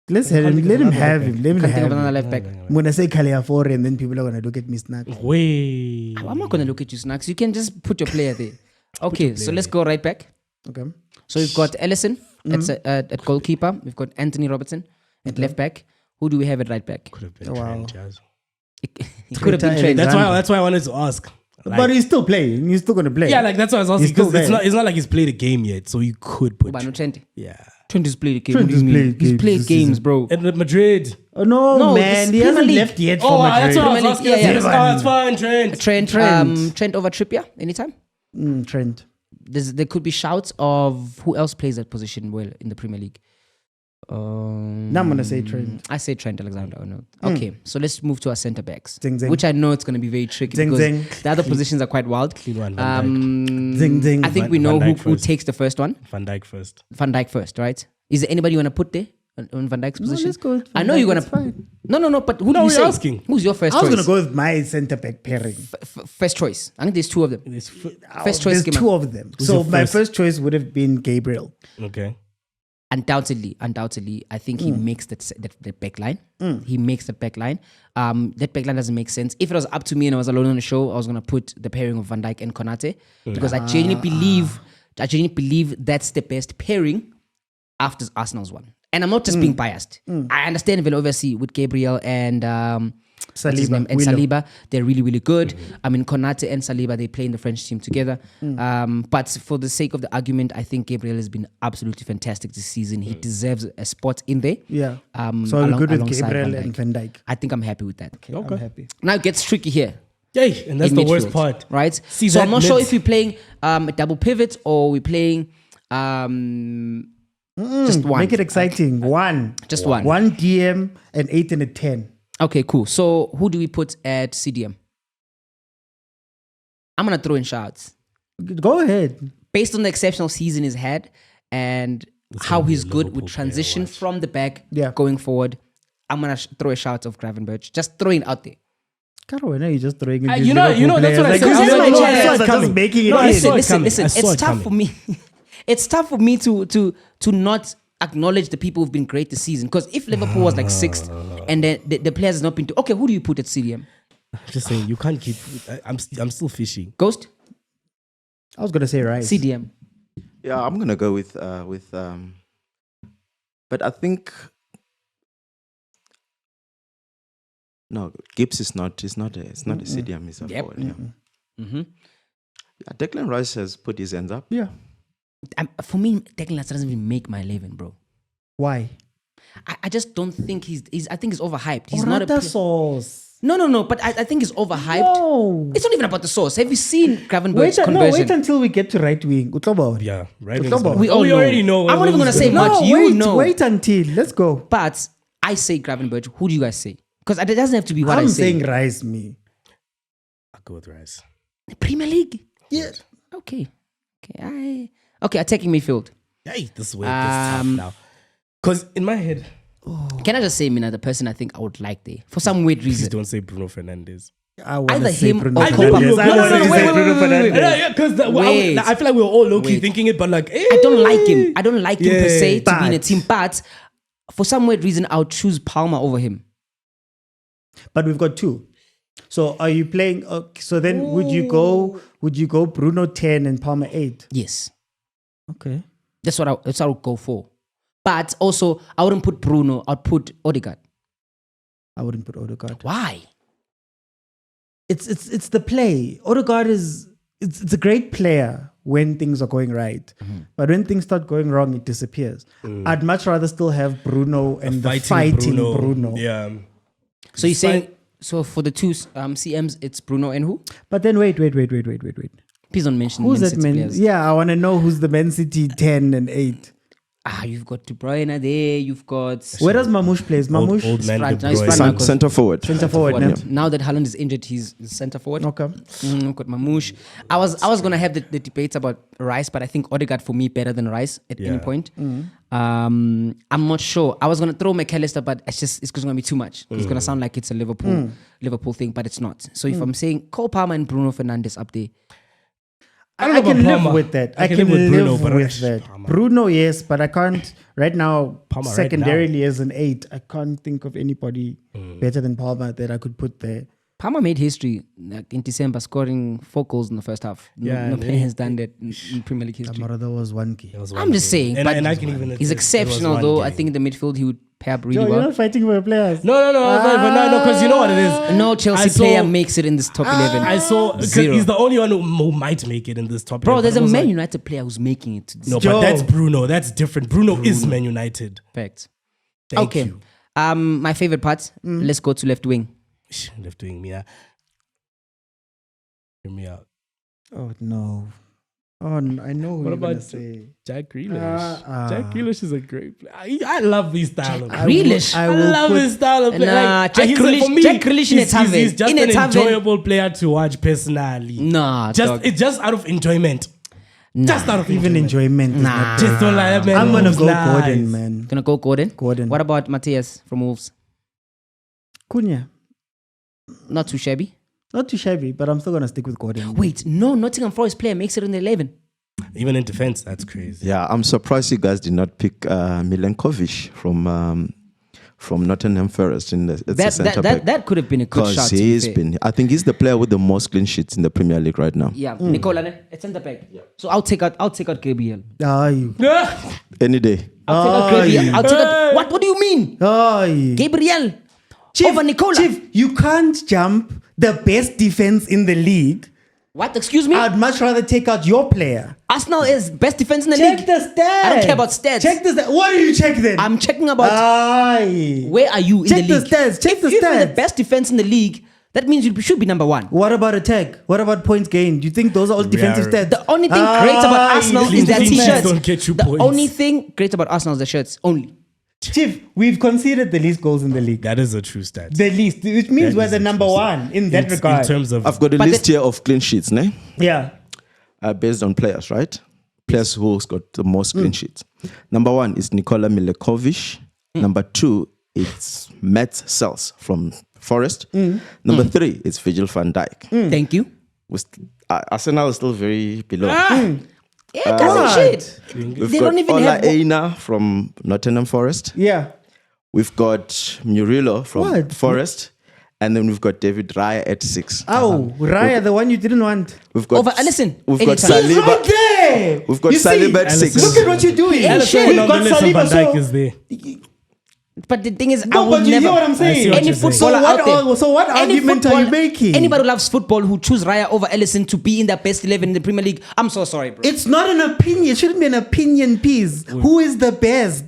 S1: Let him have him. Let him
S3: Can't think
S1: have
S3: of another
S1: him.
S3: left back.
S1: I'm gonna say Kaliafore and then people are gonna look at me snack.
S2: Wait.
S3: I'm not gonna look at you, Snacks. You can just put your player there. Okay, so let's go right back.
S1: Okay.
S3: So we've got Alisson at goalkeeper. We've got Anthony Robertson at left back. Who do we have at right back?
S2: Could have been Trent, Jazz.
S3: It could have been Trent.
S2: That's why I wanted to ask. Like,
S1: but he's still playing. He's still gonna play.
S2: yeah, like that's why I was asking.
S1: He's still
S2: Because
S1: there.
S2: it's not like he's played a game yet, so you could put.
S3: But no Trent.
S2: Yeah.
S3: Trent has played a game.
S1: Trent
S3: What do you
S1: has
S3: mean?
S1: played
S3: He's
S1: games
S3: played
S1: this
S3: games,
S1: season.
S3: bro.
S2: And Madrid.
S1: Oh no,
S3: No,
S1: man,
S3: it's
S1: he hasn't
S3: Premier League.
S1: left yet
S2: Oh,
S1: for
S2: that's
S1: Madrid.
S2: what I was
S3: Premier
S2: asking.
S3: League, yeah.
S2: It's fine, Trent.
S3: Trent over Trippier anytime.
S1: Trent.
S3: There could be shouts of who else plays that position well in the Premier League.
S1: Now I'm gonna say Trent.
S3: I say Trent Alexander-Arnold. Okay, so let's move to our centre backs,
S1: Zing, zing.
S3: which I know it's going to be very tricky
S1: Zing,
S3: because
S1: zing.
S3: the other positions are quite wild.
S2: Clean one, Van
S1: Zing, zing.
S3: I think we know
S2: Van Dijk
S3: who
S2: first.
S3: takes the first one.
S2: Van Dijk first.
S3: Van Dijk first, right? Is there anybody you want to put there on Van Dijk's position?
S1: let's go with
S3: I
S1: Van
S3: know
S1: Dijk,
S3: you're going
S1: it's fine.
S3: to. No, but who do
S2: No,
S3: you
S2: we're
S3: say?
S2: asking.
S3: Who's your first
S1: I was
S3: choice?
S1: gonna go with my centre back pairing.
S3: First choice. I think there's two of them.
S2: It's
S3: First choice.
S1: There's two of them.
S2: Who's
S1: So
S2: your
S1: my
S2: first?
S1: first choice would have been Gabriel.
S2: okay.
S3: Undoubtedly, I think he makes that back line. He makes that back line. That back line doesn't make sense. If it was up to me and I was alone on the show, I was gonna put the pairing of Van Dijk and Konate because I genuinely believe that's the best pairing after Arsenal's one. And I'm not just being biased. I understand Villa obviously with Gabriel and what's his name? And Saliba, they're really, really good. I mean, Konate and Saliba, they play in the French team together. But for the sake of the argument, I think Gabriel has been absolutely fantastic this season. He deserves a spot in there.
S1: Yeah. So I'm good with
S3: alongside
S1: Gabriel
S3: Van
S1: and
S3: Dijk.
S1: Van Dijk.
S3: I think I'm happy with that.
S1: Okay. I'm happy.
S3: Now it gets tricky here.
S2: Yay, and that's
S3: in
S2: the worst
S3: midfield,
S2: part.
S3: right?
S2: See,
S3: so
S2: that
S3: I'm not sure
S2: mid-
S3: if we're playing a double pivot or we're playing just one.
S1: Make it exciting.
S3: Just one.
S1: One DM and 8 and a 10.
S3: Okay, cool. So who do we put at CDM? I'm gonna throw in shouts
S1: Go ahead.
S3: based on the exceptional season he's had and how
S2: gonna be
S3: he's
S2: a
S3: good
S2: Liverpool
S3: with transition
S2: player, watch.
S3: from the back
S1: Yeah.
S3: going forward. I'm gonna throw a shout of Gravenberch. Just throwing it out there.
S1: Caro, I know you're just throwing it.
S2: You know, that's what I said.
S3: I saw it
S1: Just
S2: coming.
S1: making it
S2: No, I
S1: in.
S2: saw it
S3: Listen.
S2: coming. I saw
S3: It's
S2: it
S3: tough for me. It's tough for me to not acknowledge the people who've been great this season. Because if Liverpool was like sixth and then the players has not been okay, who do you put at CDM?
S2: Just saying, you can't keep. I'm still fishy.
S3: Ghost?
S1: I was gonna say Rice.
S3: CDM.
S5: Yeah, I'm gonna go with but I think no, Gibbs is not. It's not a CDM. It's a forward. Yeah.
S3: Mm-hmm.
S5: Yeah, Declan Rice has put his hands up.
S1: Yeah.
S3: For me, Declan Rice doesn't even make my 11, bro.
S1: Why?
S3: I just don't think he's I think he's overhyped. He's not a
S1: Orata
S3: player.
S1: sauce.
S3: No, but I think he's overhyped.
S1: No.
S3: It's not even about the sauce. Have you seen Gravenberch's
S1: Wait
S3: conversion?
S1: until we get to right wing.
S2: Yeah, right.
S1: Come on.
S3: We all
S2: we
S3: know.
S2: already know.
S3: I'm not even gonna say
S1: No,
S3: much. You know.
S1: wait until. Let's go.
S3: But I say Gravenberch. Who do you guys say? Because it doesn't have to be what
S1: I'm
S3: I say.
S1: saying Rice, me.
S2: I'll go with Rice.
S3: Premier League.
S1: Yeah.
S3: Okay. Attacking midfield.
S2: Hey, this way gets tough now. Because in my head,
S3: Can I just say, Mina, the person I think I would like there for some weird
S2: please
S3: reason.
S2: don't say Bruno Fernandes.
S1: I want
S3: Either
S1: to say
S3: him
S1: Bruno
S3: or
S1: Fernandes.
S3: Copa.
S1: I
S3: No,
S1: want to say Bruno Fernandes.
S2: Yeah, because
S3: Wait.
S2: I feel like we were all low-key
S3: Wait.
S2: thinking it, but like,
S3: I don't like him. I don't like him per se to be in a
S1: but-
S3: team. But for some weird reason, I would choose Palmer over him.
S1: But we've got two. So are you playing? So then would you go Bruno 10 and Palmer 8?
S3: Yes,
S1: Okay.
S3: that's what I would go for. But also, I wouldn't put Bruno. I'd put Odegaard.
S1: I wouldn't put Odegaard.
S3: Why?
S1: It's the play. Odegaard is it's a great player when things are going right, but when things start going wrong, it disappears. I'd much rather still have Bruno and the fighting Bruno.
S2: Yeah.
S3: So you're saying so for the two CMs, it's Bruno and who?
S1: But then wait.
S3: Please don't mention
S1: Who's
S3: Man
S1: that
S3: City
S1: man?
S3: players.
S1: Yeah, I want to know who's the Man City 10 and 8.
S3: You've got De Bruyne there. You've got
S1: Where does Mamouche plays? Mamouche
S2: Old man
S3: Right,
S2: De
S3: now he's
S2: Bruyne.
S3: front-
S5: Center forward.
S1: center forward. Yeah.
S3: Now that Haaland is injured, he's center forward.
S1: Okay.
S3: We've got Mamouche. I was gonna have the debates about Rice, but I think Odegaard for me better than Rice at any point. I'm not sure. I was gonna throw McAllister, but it's gonna be too much. It's gonna sound like it's a Liverpool thing, but it's not. So if I'm saying Cole Palmer and Bruno Fernandes up there,
S2: I don't know
S1: I can
S2: about
S1: live
S2: Palmer.
S1: with that.
S2: I can live with Bruno, but
S1: with that.
S2: Palmer.
S1: Bruno, yes, but I can't right now.
S2: Palmer right
S1: Secondarily, as an 8, I can't think of anybody better than Palmer that I could put there.
S3: Palmer made history like in December, scoring 4 goals in the first half. No player has done that in Premier League history.
S1: That was one key.
S3: I'm just saying, but
S2: and I can even
S3: he's
S2: attest,
S3: exceptional
S2: it was
S3: though.
S2: one
S3: I think in the midfield he would pair up really
S1: Joe, you're
S3: well.
S1: not fighting for your players.
S2: No, because you know what it is.
S3: No Chelsea player makes it in this top 11.
S2: I saw because
S3: Zero.
S2: he's the only one who might make it in this top.
S3: Bro,
S2: 11,
S3: there's
S2: but
S3: a
S2: I was
S3: Man
S2: like,
S3: United player who's making it to this
S2: No,
S1: Joe.
S2: but that's Bruno. That's different. Bruno is Man United.
S3: fact.
S2: Thank
S3: Okay.
S2: you.
S3: My favorite part. Let's go to left wing.
S2: Left wing, Mia. Hear me out.
S1: Oh no. Oh, no, I know who
S2: What
S1: you're gonna
S2: about
S1: say.
S2: Jack Grealish? Jack Grealish is a great player. I love his style of play.
S3: Grealish.
S2: I love his style of play.
S3: Nah, Jack
S2: he's
S3: Grealish-
S2: for me,
S3: Jack Grealish in a tavern.
S2: He's just
S3: In a
S2: an
S3: tavern.
S2: enjoyable player to watch personally.
S3: Nah, dog.
S2: It's just out of enjoyment. Just out of
S1: Even enjoyment is
S3: Nah.
S1: not
S2: Just don't like that man.
S1: I'm gonna
S2: moves
S1: go
S2: nice.
S1: Gordon, man.
S3: Gonna go Gordon.
S1: Gordon.
S3: What about Matthias from Wolves?
S1: Cunha.
S3: Not too shabby.
S1: Not too shabby, but I'm still gonna stick with Gordon.
S3: Wait, no, Nottingham Forest player makes it in the 11.
S2: Even in defense, that's crazy.
S5: Yeah, I'm surprised you guys did not pick Milenkovic from Nottingham Forest in the centre back.
S3: That could have been a good shot.
S5: Because
S3: to be
S5: he's
S3: fair.
S5: been, I think he's the player with the most clean sheets in the Premier League right now.
S3: Yeah, Nicola, it's centre back. So I'll take out Gabriel.
S1: Aye.
S5: Any day.
S3: I'll take out Gabriel. I'll take out. What do you mean?
S1: Aye.
S3: Gabriel
S1: Chief,
S3: over Nicola.
S1: Chief, you can't jump the best defense in the league.
S3: What? Excuse me?
S1: I'd much rather take out your player.
S3: Arsenal is best defense in the
S1: Check
S3: league.
S1: the stats.
S3: I don't care about stats.
S1: Check the stats. What do you check then?
S3: I'm checking about
S1: Aye.
S3: where are you in
S1: Check
S3: the
S1: the
S3: league.
S1: stats, check
S3: if
S1: the
S3: you're the
S1: stats.
S3: best defense in the league, that means you should be number 1.
S1: What about attack? What about points gained? Do you think those are all defensive stats?
S3: The only thing great about Arsenal is their
S2: Clean sheets
S3: t-shirts.
S2: don't get you
S3: The
S2: points.
S3: only thing great about Arsenal is the shirts. Only.
S1: Chief, we've conceded the least goals in the league.
S2: That is a true stat.
S1: The least, which means
S2: That
S1: we're
S2: is
S1: the
S2: a
S1: number
S2: true
S1: one in that
S2: In
S1: regard.
S2: terms of
S5: I've got a
S3: But
S5: list here of clean sheets, ne?
S1: Yeah.
S5: Based on players, right? Players who's got the most clean sheets. Number 1 is Nikola Milenkovic. Number 2 is Matt Sells from Forest. Number 3 is Virgil van Dijk.
S3: Thank you.
S5: Arsenal is still very below.
S3: Yeah, that's shit.
S5: We've
S3: They
S5: got
S3: don't even
S5: Ola
S3: have.
S5: Aina from Nottingham Forest.
S1: Yeah.
S5: We've got Murillo from
S1: What?
S5: Forest. And then we've got David Raya at 6.
S1: Oh, Raya, the one you didn't want.
S5: We've got
S3: Over Alisson,
S5: We've got
S3: anytime.
S1: He's
S5: Saliba.
S1: right there.
S5: We've got
S1: You see,
S5: Saliba at 6.
S1: Look at what you're doing.
S2: Alisson
S1: We've
S2: on
S1: got
S2: the list and Van
S1: Saliba.
S2: Dijk is there.
S3: But the thing is, I
S1: No,
S3: will
S1: but you
S3: never.
S1: hear what I'm
S2: I
S1: saying?
S2: see what
S3: Any
S2: you're saying.
S3: footballer
S1: So what
S3: out there.
S1: ar- so what
S3: any
S1: argument are you making?
S3: Anybody who loves football who choose Raya over Alisson to be in the best 11 in the Premier League, I'm so sorry, bro.
S1: It's not an opinion. It shouldn't be an opinion piece. Who is the best?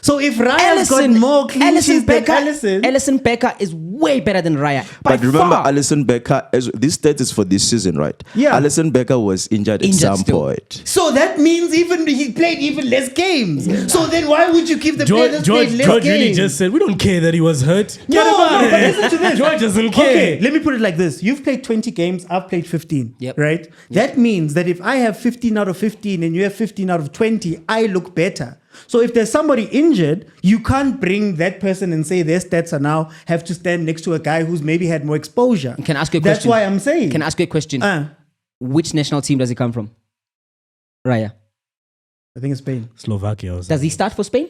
S1: So if Raya's got more clean sheets than Alisson,
S3: Alisson Becker is way better than Raya. By
S5: But remember,
S3: far.
S5: Alisson Becker, this stat is for this season, right?
S1: Yeah.
S5: Alisson Becker was injured at
S3: Injured
S5: some
S3: still.
S5: point.
S1: so that means even he played even less games. So then why would you give the player that's played less
S2: George
S1: games?
S2: really just said, we don't care that he was hurt. Get
S1: No,
S2: about
S1: no,
S2: it.
S1: but listen to this.
S2: George doesn't care.
S1: Okay, let me put it like this. You've played 20 games, I've played 15.
S3: Yep.
S1: Right? That means that if I have 15 out of 15 and you have 15 out of 20, I look better. So if there's somebody injured, you can't bring that person and say their stats are now have to stand next to a guy who's maybe had more exposure.
S3: Can I ask you a
S1: That's
S3: question?
S1: why I'm saying.
S3: Can I ask you a question?
S1: I
S3: Which national team does he come from? Raya.
S1: think it's Spain.
S2: Slovakia was
S3: Does he start for Spain?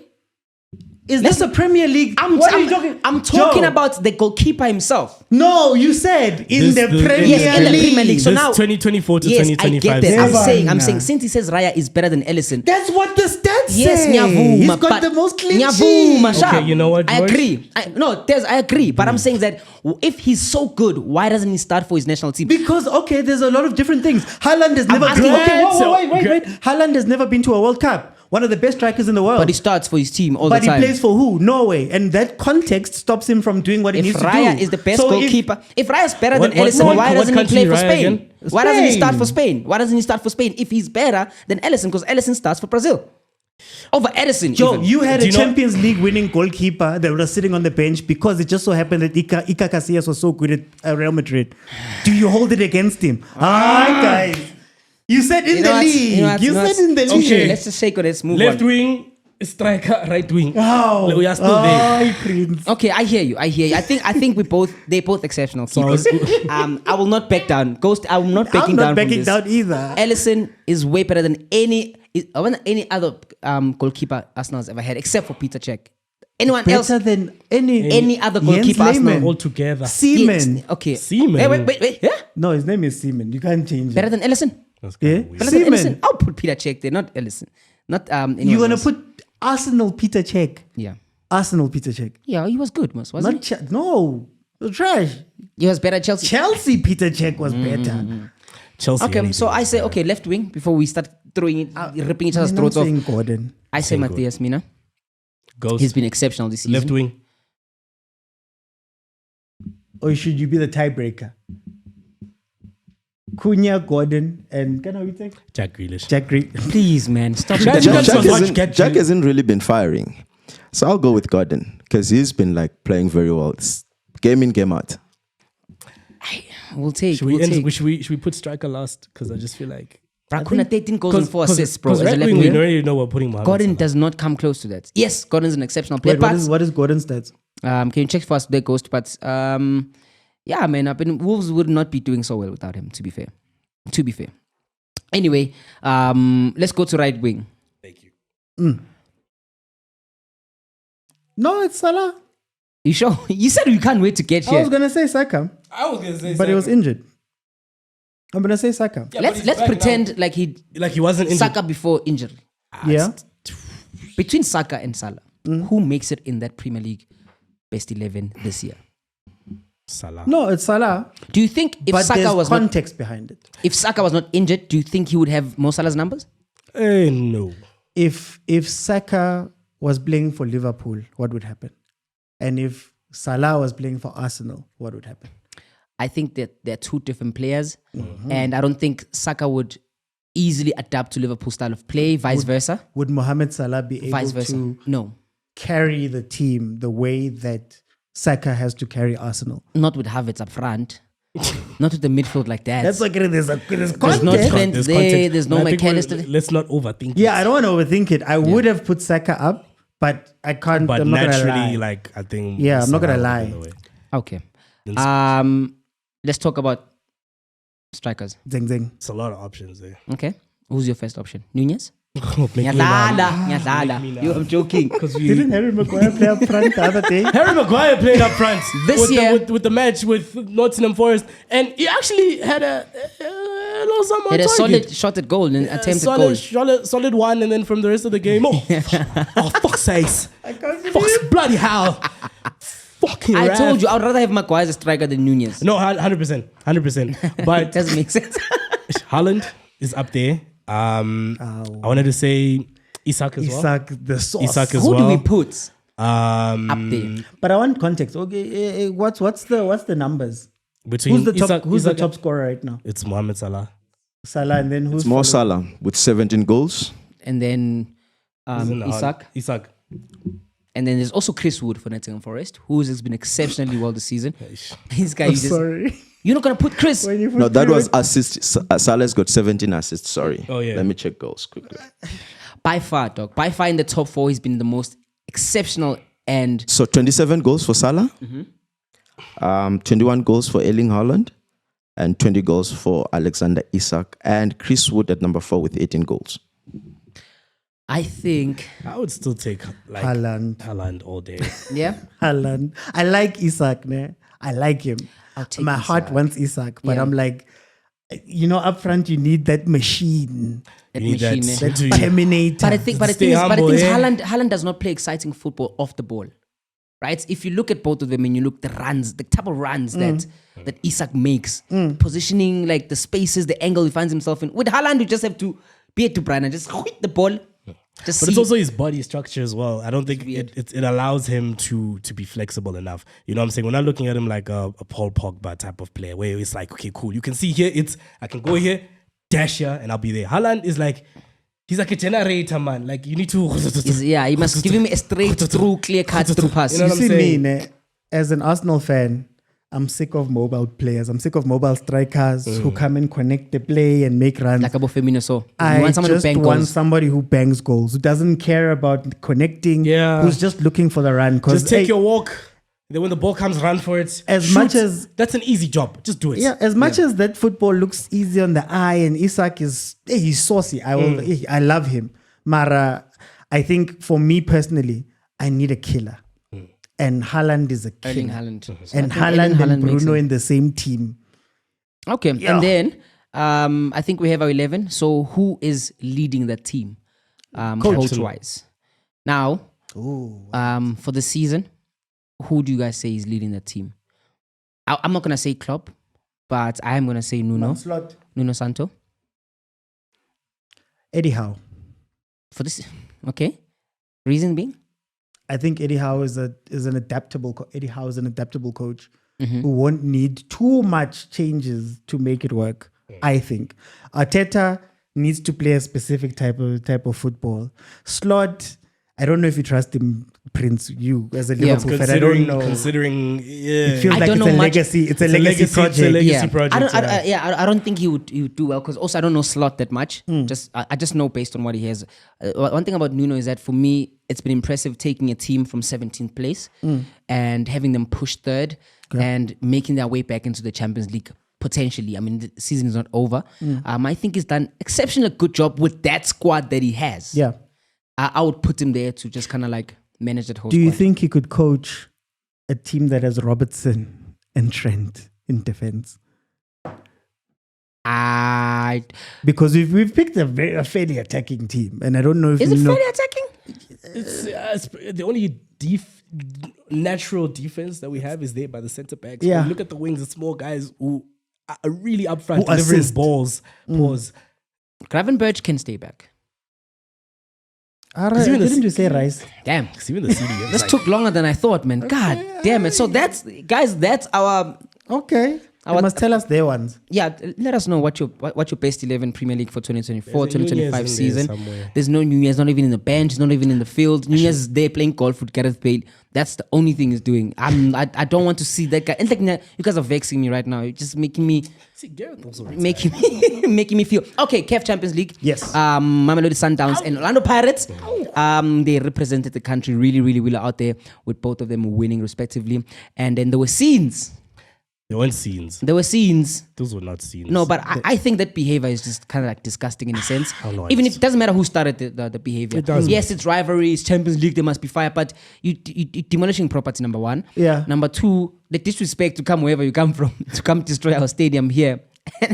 S1: Is this a Premier League? What are you talking?
S3: I'm talking
S1: Joe.
S3: about the goalkeeper himself.
S1: No, you said in the Premier
S3: Yes, in the Premier League. So
S2: This
S3: now
S2: 2024 to
S3: yes,
S2: 2025.
S3: I get that.
S1: Never.
S3: I'm saying since he says Raya is better than Alisson.
S1: That's what the stats
S3: Yes,
S1: say.
S3: nyavuma,
S1: He's got
S3: but-
S1: the most clean
S3: nyavuma,
S1: sheets.
S3: sha.
S2: Okay, you know what,
S3: I
S2: George?
S3: agree. I agree. But I'm saying that if he's so good, why doesn't he start for his national team?
S1: Because okay, there's a lot of different things. Haaland has never
S3: asking-
S1: been. Okay,
S2: So-
S1: wait. Haaland has never been to a World Cup. One of the best strikers in the world.
S3: But he starts for his team all
S1: But
S3: the time.
S1: he plays for who? Norway. And that context stops him from doing what he
S3: If
S1: needs to do.
S3: Raya is the best
S1: So
S3: goalkeeper, if Raya is better than
S2: What
S3: Alisson, why doesn't he
S2: country
S3: play
S2: is
S3: for
S2: Raya
S3: Spain?
S2: again?
S3: Why doesn't he start for
S1: Spain.
S3: Spain? Why doesn't he start for Spain if he's better than Alisson? Because Alisson starts for Brazil. Over Edison.
S1: Joe,
S3: even.
S1: you had
S2: Do
S1: a
S2: you know-
S1: Champions League winning goalkeeper that was sitting on the bench because it just so happened that Iker Casillas was so good at Real Madrid. Do you hold it against him? Guys. You said in
S3: You
S1: the
S3: know what?
S1: league. You said in the league.
S3: Okay, let's just shake on. Let's move
S2: Left
S3: on.
S2: wing, striker, right wing.
S1: Oh,
S2: We are still there.
S1: Prince.
S3: Okay, I hear you. I think they're both exceptional keepers. I will not back down. Ghost, I'm not backing
S1: I'm
S3: down.
S1: not backing
S3: from
S1: down
S3: this.
S1: either.
S3: Alisson is way better than any other goalkeeper Arsenal has ever had, except for Peter Cech. Anyone else?
S1: Better than
S3: Any other
S1: Jens
S3: goalkeeper
S1: Lehmann.
S3: Arsenal?
S2: All together.
S1: Seaman.
S3: Yes, okay.
S2: Seaman.
S3: Wait. Yeah?
S1: No, his name is Seaman. You can't change
S3: Better
S1: it.
S3: than Alisson?
S1: Yeah?
S3: Better than Alisson?
S1: Seaman.
S3: I'll put Peter Cech there, not Alisson. Not anyone
S1: You're going to
S3: else.
S1: put Arsenal Peter Cech.
S3: Yeah.
S1: Arsenal Peter Cech.
S3: Yeah, he was good, wasn't
S1: Not
S3: he?
S1: no. It was trash.
S3: He was better at Chelsea.
S1: Chelsea Peter Cech was better.
S2: Chelsea.
S3: Okay, so I say, okay, left wing before we start throwing it, ripping each other's
S1: I'm
S3: throats off.
S1: saying Gordon.
S3: I say Matthias Mina.
S2: Ghost.
S3: He's been exceptional this season.
S2: Left wing.
S1: Or should you be the tiebreaker? Cunha, Gordon, and can I take
S2: Jack Grealish.
S1: Jack Grealish?
S3: Please, man, stop
S2: Jack-
S3: with
S2: Jack-
S3: that.
S2: Jack-
S5: Jack hasn't really been firing. So I'll go with Gordon because he's been like playing very well. It's game in, game out.
S3: We'll take.
S2: Should we put striker last? Because I just feel like
S3: Kuna 13 goals and 4 assists, bro. As a
S2: right
S3: left
S2: wing, we
S3: wing.
S2: already know we're putting Mohamed
S3: Gordon
S2: Salah.
S3: does not come close to that. Yes, Gordon's an exceptional player.
S1: Wait, what is Gordon's stats?
S3: Can you check for us the ghost? But yeah, man, Wolves would not be doing so well without him. To be fair. Anyway, let's go to right wing.
S2: Thank you.
S1: No, it's Salah.
S3: You sure? You said we can't wait to get
S1: I
S3: here.
S1: was gonna say Saka,
S2: I was gonna say,
S1: but he was injured. I'm gonna say Saka.
S2: Yeah, but
S3: let's
S2: he's back
S3: pretend like he
S2: like he wasn't injured.
S3: Saka before injury.
S1: Yeah.
S3: Between Saka and Salah, who makes it in that Premier League best 11 this year?
S2: Salah.
S1: No, it's Salah.
S3: Do you think if
S1: But
S3: Saka
S1: there's
S3: was not,
S1: context behind it.
S3: if Saka was not injured, do you think he would have Mo Salah's numbers?
S2: No.
S1: If Saka was playing for Liverpool, what would happen? And if Salah was playing for Arsenal, what would happen?
S3: I think that they're two different players, and I don't think Saka would easily adapt to Liverpool's style of play. Vice versa.
S1: Would Mohamed Salah be able
S3: Vice versa.
S1: to
S3: No,
S1: carry the team the way that Saka has to carry Arsenal?
S3: not with Havertz up front. Not with the midfield like that.
S1: That's okay. There's
S3: There's
S1: context.
S3: no Trent
S2: There's
S3: there.
S2: context.
S3: There's no
S2: And I think
S3: McAllister.
S2: let's not overthink it.
S1: Yeah, I don't want to overthink it. I would have put Saka up, but I can't.
S2: But
S1: I'm not gonna
S2: naturally,
S1: lie.
S2: like I think.
S1: Yeah, I'm not gonna
S2: Salah
S1: lie.
S2: will win the way.
S3: Okay.
S2: Then
S3: Let's talk about strikers.
S1: Zing zing.
S2: It's a lot of options there.
S3: Okay. Who's your first option? Nunez?
S2: Make me
S3: Nyadala. You, I'm joking.
S1: Didn't Harry Maguire play up front the other day?
S2: Harry Maguire played up front
S3: This
S2: with
S3: year-
S2: with the match with Nottingham Forest, and he actually had a little something on
S3: Had a
S2: target.
S3: solid shot at goal and attempted goal.
S2: solid one, and then from the rest of the game, oh fuck's sakes, fuck's bloody hell, fucking.
S3: I
S2: ref.
S3: told you, I would rather have Maguire as a striker than Nunez.
S2: No, 100%.
S3: It
S2: But
S3: doesn't make sense.
S2: Haaland is up there. I wanted to say Isak as well.
S1: Isak, the sauce.
S2: Isak as
S3: Who
S2: well.
S3: do we put
S2: Um,
S3: up there?
S1: But I want context. Okay, what's the numbers?
S2: between
S1: Who's the top?
S2: Isak-
S1: Who's the
S2: Isak-
S1: top scorer right now?
S2: It's Mohamed Salah.
S1: Salah, and then who's
S5: It's more
S1: following?
S5: Salah with 17 goals.
S3: And then
S2: Isn't it hard?
S3: Isak. And then there's also Chris Wood for Nottingham Forest, who's been exceptionally well this season. This guy,
S1: Sorry.
S3: you're not going to put Chris.
S1: When you put
S5: No, that
S1: Chris-
S5: was assists. Salah's got 17 assists. Sorry.
S2: Oh, yeah.
S5: Let me check goals quickly.
S3: By far, dog. By far in the top 4, he's been the most exceptional and
S5: So 27 goals for Salah, 21 goals for Erling Haaland, and 20 goals for Alexander Isak, and Chris Wood at number 4 with 18 goals.
S3: I think.
S2: I would still take like Haaland all day.
S3: Yeah.
S1: Haaland. I like Isak, ne? I like him.
S3: I'll take
S1: My heart
S3: Isak.
S1: wants Isak, but
S3: Yeah.
S1: I'm like, up front you need that machine,
S3: That
S2: You need that
S3: machine,
S2: to-
S1: that Terminator.
S3: But I think, but the
S2: Stay
S3: thing is,
S2: humble,
S3: Haaland does not play exciting football off the ball, right? If you look at both of them and you look the runs, the type of runs that Isak makes, positioning, like the spaces, the angle he finds himself in. With Haaland, you just have to be to Brian and just hit the ball. Just
S2: But
S3: see.
S2: it's also his body structure as well. I don't think it allows him to be flexible enough. You know what I'm saying? We're not looking at him like a Paul Pogba type of player where it's like, okay, cool. You can see here, I can go here, dash here, and I'll be there. Haaland is like, he's like a generator, man. Like you need to...
S3: You must give him a straight through, clear cut through pass.
S2: You know
S1: You
S2: what I'm
S1: see me,
S2: saying?
S1: ne, as an Arsenal fan, I'm sick of mobile players. I'm sick of mobile strikers who come and connect the play and make runs.
S3: Like Abo Firmino, so you
S1: I
S3: want someone to
S1: just
S3: bang
S1: want
S3: goals.
S1: somebody who bangs goals, who doesn't care about connecting,
S2: Yeah.
S1: who's just looking for the run.
S2: Just take your walk. Then when the ball comes, run for it.
S1: As
S2: Shoot.
S1: much as-
S2: That's an easy job. Just do it.
S1: as much as that football looks easy on the eye, and Isak is he's saucy. I love him. Mara, I think for me personally, I need a killer, and Haaland is a
S3: Erling
S1: killer.
S3: Haaland.
S1: And
S3: I think Erling
S1: Haaland and
S3: Haaland makes
S1: Bruno
S3: it.
S1: in the same team.
S3: Okay,
S1: Yeah.
S3: and then I think we have our 11. So who is leading that team, coach-wise? Now, for the season, who do you guys say is leading that team? I'm not gonna say Klopp, but I am gonna say Nuno Santo.
S1: Eddie Howe.
S3: For this, okay. Reason being,
S1: I think Eddie Howe is an adaptable. Eddie Howe is an adaptable coach who won't need too much changes to make it work. I think Arteta needs to play a specific type of football. Slot, I don't know if you trust him, Prince. You as a Liverpool fan, I don't know.
S2: Considering,
S1: It feels
S3: I
S1: like
S3: don't
S1: it's
S3: know
S1: a
S3: much.
S1: legacy. It's a
S2: It's a
S1: legacy
S2: legacy-
S1: project.
S2: it's a legacy project,
S3: I don't think he would do well because also I don't know Slot that much. I just know based on what he has. One thing about Nuno is that for me it's been impressive taking a team from 17th place and having them push third and making their way back into the Champions League potentially. I mean the season is not over. I think he's done exceptionally good job with that squad that he has.
S1: Yeah.
S3: I would put him there to just kind of like manage that whole
S1: Do you
S3: squad.
S1: think he could coach a team that has Robertson and Trent in defense? Because we've picked a fairly attacking team, and I don't know if
S3: Is it
S1: Nuno-
S3: fairly attacking?
S2: it's the only natural defense that we have is there by the centre backs.
S1: Yeah.
S2: When you look at the wings, it's more guys who are really up front,
S1: Who
S2: delivering
S1: assist.
S2: balls. Pause.
S3: Gravenberch can stay back.
S2: even the-
S1: Didn't you say Rice?
S3: Damn.
S2: Because even the CDM.
S3: This took longer than I thought, man. God damn it. So that's our
S1: Okay. You must tell us their ones.
S3: let us know what your best 11 Premier League for 2024,
S2: There's a Nunez
S3: 2025
S2: in there
S3: season.
S2: somewhere.
S3: There's no Nunez, not even in the bench, he's not even in the field. Nunez is there playing golf with Gareth Bale. That's the only thing he's doing. I don't want to see that guy. And like, you guys are vexing me right now. You're just making me
S2: See, Gareth also retired.
S3: making me feel okay. CAF Champions League.
S1: Yes.
S3: Mamelodi Sundowns and Orlando Pirates. They represented the country really, really well out there with both of them winning respectively. And then there were scenes.
S2: There weren't scenes.
S3: There were scenes.
S2: Those were not scenes.
S3: No, but I think that behavior is just kind of like disgusting in a sense.
S2: no,
S3: Even
S2: it's-
S3: if it doesn't matter who started the behavior.
S2: It doesn't.
S3: Yes, it's rivalry, it's Champions League, there must be fire, but you demolishing property, number one.
S1: Yeah.
S3: Number two, the disrespect to come wherever you come from, to come destroy our stadium here.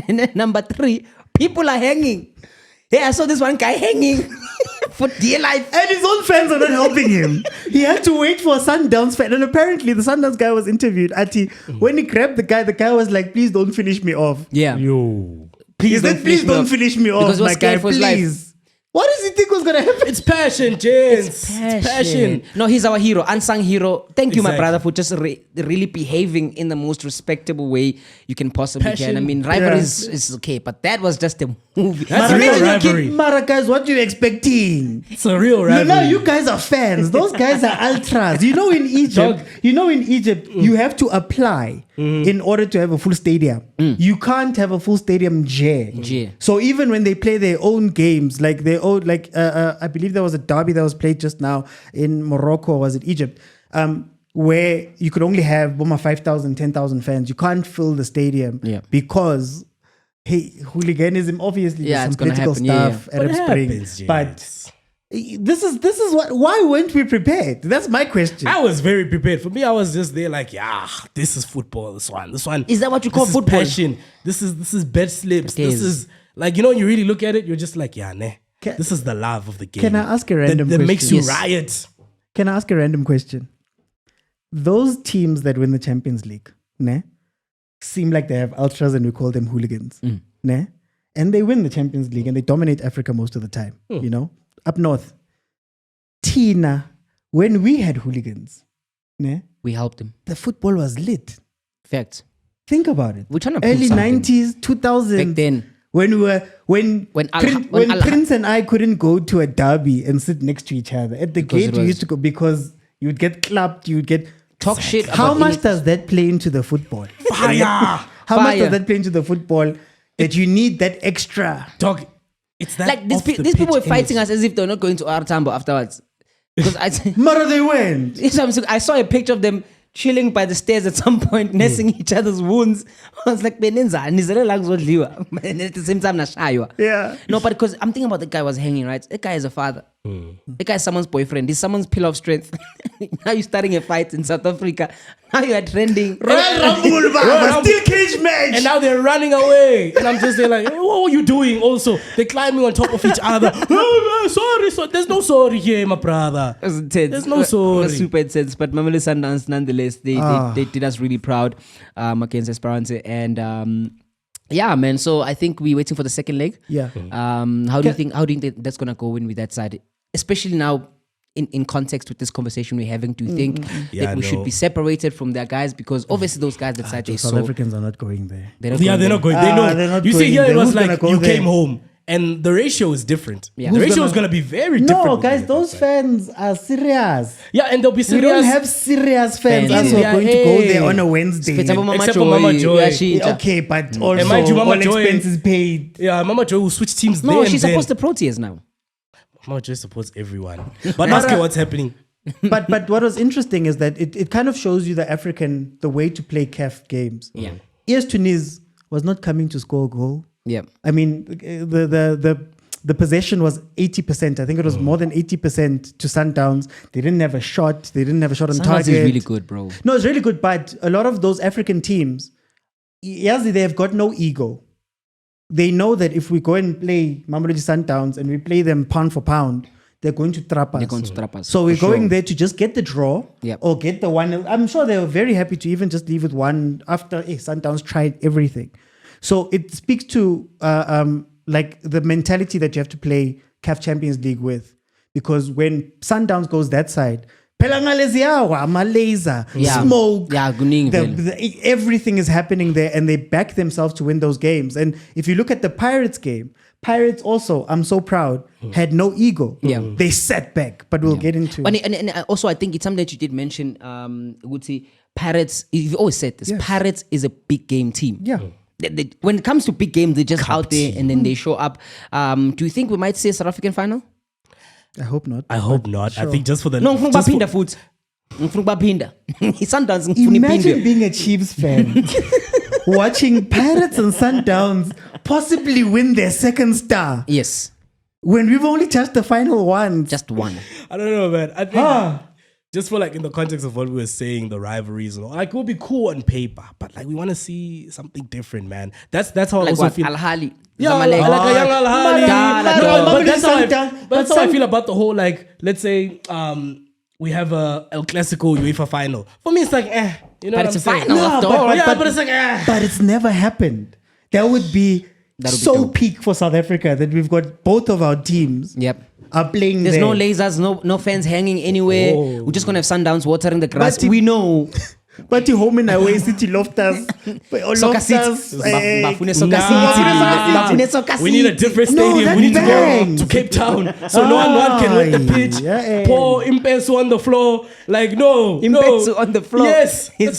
S3: And then number three, people are hanging. Yeah, I saw this one guy hanging for dear life.
S1: And his own fans are not helping him. He had to wait for a Sundowns fan. And apparently the Sundowns guy was interviewed. When he grabbed the guy was like, please don't finish me off.
S3: Yeah.
S2: Yo.
S1: Please don't finish me off,
S3: Because he was
S1: my guy,
S3: scared for his life.
S1: please. What does he think was going to happen?
S2: It's passion, James. It's passion.
S3: No, he's our hero, unsung hero. Thank you, my
S2: Exactly.
S3: brother, for just really behaving in the most respectable way you can possibly
S2: Passion.
S3: can. I mean, rivalry is okay, but that was just a movie.
S2: That's a real rivalry.
S1: Mara, guys, what are you expecting?
S2: It's a real rivalry.
S1: Now you guys are fans. Those guys are ultras. You know, in Egypt, you have to apply in order to have a full stadium. You can't have a full stadium J. So even when they play their own games, like their own, I believe there was a derby that was played just now in Morocco, or was it Egypt? Where you could only have 5,000, 10,000 fans. You can't fill the stadium because hooliganism, obviously,
S3: Yeah,
S1: there's
S3: it's
S1: some
S3: gonna
S1: political
S3: happen, yeah,
S1: stuff at Spring.
S2: happens,
S1: But
S2: James.
S1: This is what. Why weren't we prepared? That's my question.
S2: I was very prepared. For me, I was just there like, yeah, this is football. This one.
S3: Is that what you call
S2: this
S3: football?
S2: Is passion. This is bed slips.
S3: It
S2: This
S3: is.
S2: is like, when you really look at it, you're just like, yeah, nah. This is the love of the game.
S1: Can I ask a random
S2: that
S1: question?
S2: makes you
S3: Yes.
S2: riot.
S1: Can I ask a random question? Those teams that win the Champions League, ne, seem like they have ultras and we call them hooligans, ne? And they win the Champions League and they dominate Africa most of the time, you know? Up north. Tina, when we had hooligans, ne,
S3: We helped him.
S1: the football was lit.
S3: Fact.
S1: Think about it.
S3: We're trying to prove
S1: Early
S3: something.
S1: 90s, 2000s.
S3: Back then.
S1: When
S3: Al-
S1: Prince and I couldn't go to a derby and sit next to each other at the
S3: Because
S1: gate,
S3: it
S1: we
S3: was-
S1: used to go because you'd get clapped, you'd get
S3: Talk shit
S1: How
S3: about
S1: much
S3: any-
S1: does that play into the football?
S2: Fire.
S1: How much
S3: Fire.
S1: does that play into the football that you need that extra?
S2: Dog, it's that
S3: Like these,
S2: off the
S3: these people were
S2: pitch
S3: fighting
S2: energy.
S3: us as if they're not going to our Tambo afterwards. Because
S1: Mara, they went.
S3: I saw a picture of them chilling by the stairs at some point, nursing each other's wounds. I was like, benenzani zilala kuzodliwa. And at the same time, nashaywa.
S1: Yeah.
S3: No, but because I'm thinking about the guy was hanging, right? That guy is a father. The guy is someone's boyfriend. He's someone's pillar of strength. Now you're starting a fight in South Africa. Now you are trending.
S1: Still cage match.
S2: And now they're running away. And I'm just there like, what are you doing also? They're climbing on top of each other. Sorry. There's no sorry here, my brother.
S3: It was intense.
S2: There's no
S3: It was
S2: sorry.
S3: super intense. But Mamelodi Sundowns, nonetheless, they did us really proud against Esperance. And yeah, man. So I think we're waiting for the second leg.
S1: Yeah.
S3: How do you think that's gonna go in with that side? Especially now in context with this conversation we're having, do you think that we should be separated from their guys? Because obviously those guys that side they
S1: South Africans are not going there.
S3: they're not
S2: Yeah, they're not going. They know.
S1: they're not
S2: You see,
S1: going
S2: here
S1: there.
S2: it was
S1: Who's gonna
S2: like
S1: go
S2: you
S1: there?
S2: came home, and the ratio is different.
S3: Yeah.
S2: The
S3: Who's
S2: ratio
S1: gonna-
S2: is going to be very different.
S1: No,
S2: with
S1: guys,
S2: the
S1: those
S2: side.
S1: fans are serious.
S2: Yeah, and they'll be
S1: We
S2: serious.
S1: don't have serious fans.
S3: Fans.
S1: Us who are
S2: Yeah,
S1: going to go there
S2: hey.
S1: on a Wednesday.
S3: Except for Mama
S2: Except for
S3: Joy.
S2: Mama Joy.
S3: Yeah, she-
S1: Yeah, okay, but also
S2: And mind you, Mama
S1: all
S2: Joy-
S1: expenses paid.
S2: Yeah, Mama Joy will switch teams.
S3: No,
S2: there
S3: she's
S2: and then.
S3: supposed to Proteas now.
S2: Mama Joy supports everyone. But ask her what's happening.
S1: but what was interesting is that it kind of shows you the way to play CAF games.
S3: Yeah.
S1: ES Tunis was not coming to score a goal.
S3: Yeah.
S1: I mean, the possession was 80%. I think it was more than 80% to Sundowns. They didn't have a shot. They didn't have a shot on
S3: Sundowns
S1: target.
S3: is really good, bro.
S1: No, it's really good. But a lot of those African teams, yes, they have got no ego. They know that if we go and play Mamelodi Sundowns and we play them pound for pound, they're going to trap us.
S3: They're going to trap us.
S1: So we're
S3: for
S1: going
S3: sure.
S1: there to just get the draw
S3: Yep.
S1: or get the one. I'm sure they were very happy to even just leave with one after Sundowns tried everything. So it speaks to like the mentality that you have to play CAF Champions League with. Because when Sundowns goes that side, laser,
S3: Yeah.
S1: smoke,
S3: Yeah, kuningi vele.
S1: everything is happening there and they back themselves to win those games. And if you look at the Pirates game, Pirates also, I'm so proud, had no ego.
S3: Yeah.
S1: They sat back, but we'll get into it.
S3: And also, I think it's something that you did mention, Guti, Pirates, you've always said this,
S1: Yes.
S3: Pirates is a big game team.
S1: Yeah.
S3: When it comes to big games, they're just out there and then they show up. Do you think we might see a South African final?
S1: I hope not.
S2: I hope not. I think just for the
S3: No, ngifuna
S2: just for-
S3: baphinda futhi. Ngifuna baphinda. Sundowns ngifuna
S1: Imagine
S3: iphinde.
S1: being a Chiefs fan, watching Pirates and Sundowns possibly win their second star
S3: Yes,
S1: when we've only touched the final one.
S3: just one.
S2: I don't know, man. I think just for like in the context of what we were saying, the rivalries and all, like it would be cool on paper, but like we want to see something different, man. That's how I
S3: Like
S2: also
S3: what?
S2: feel.
S3: Al Hali.
S2: Yeah, like a young Al Ahly.
S3: Dala,
S2: But that's how
S1: But
S2: I feel about the whole, like, let's say we have a El Clasico UEFA final. For me, it's like, you know
S3: But
S2: what
S3: it's
S2: I'm
S3: a
S2: saying?
S3: final after all.
S2: Yeah, but it's like,
S1: But it's never happened. That would be
S3: That would be
S1: so
S3: dope.
S1: peak for South Africa that we've got both of our teams
S3: Yep.
S1: are playing
S3: There's
S1: there.
S3: no lasers, no fans hanging anywhere.
S2: Oh.
S3: We're just gonna have Sundowns watering the grass.
S1: But
S3: We know.
S1: But the home and away City Loftus.
S3: Soccer seats. Bafune soccer
S2: Nah.
S3: seats. Bafune soccer
S2: We need a
S3: seats.
S2: different
S1: No,
S2: stadium.
S1: that
S2: We need to
S1: bangs.
S2: go to Cape Town so no one can win the pitch.
S1: Yeah.
S2: Pour Impesu on the floor. Like no,
S3: Impesu
S2: no.
S3: on the floor.
S2: Yes, that's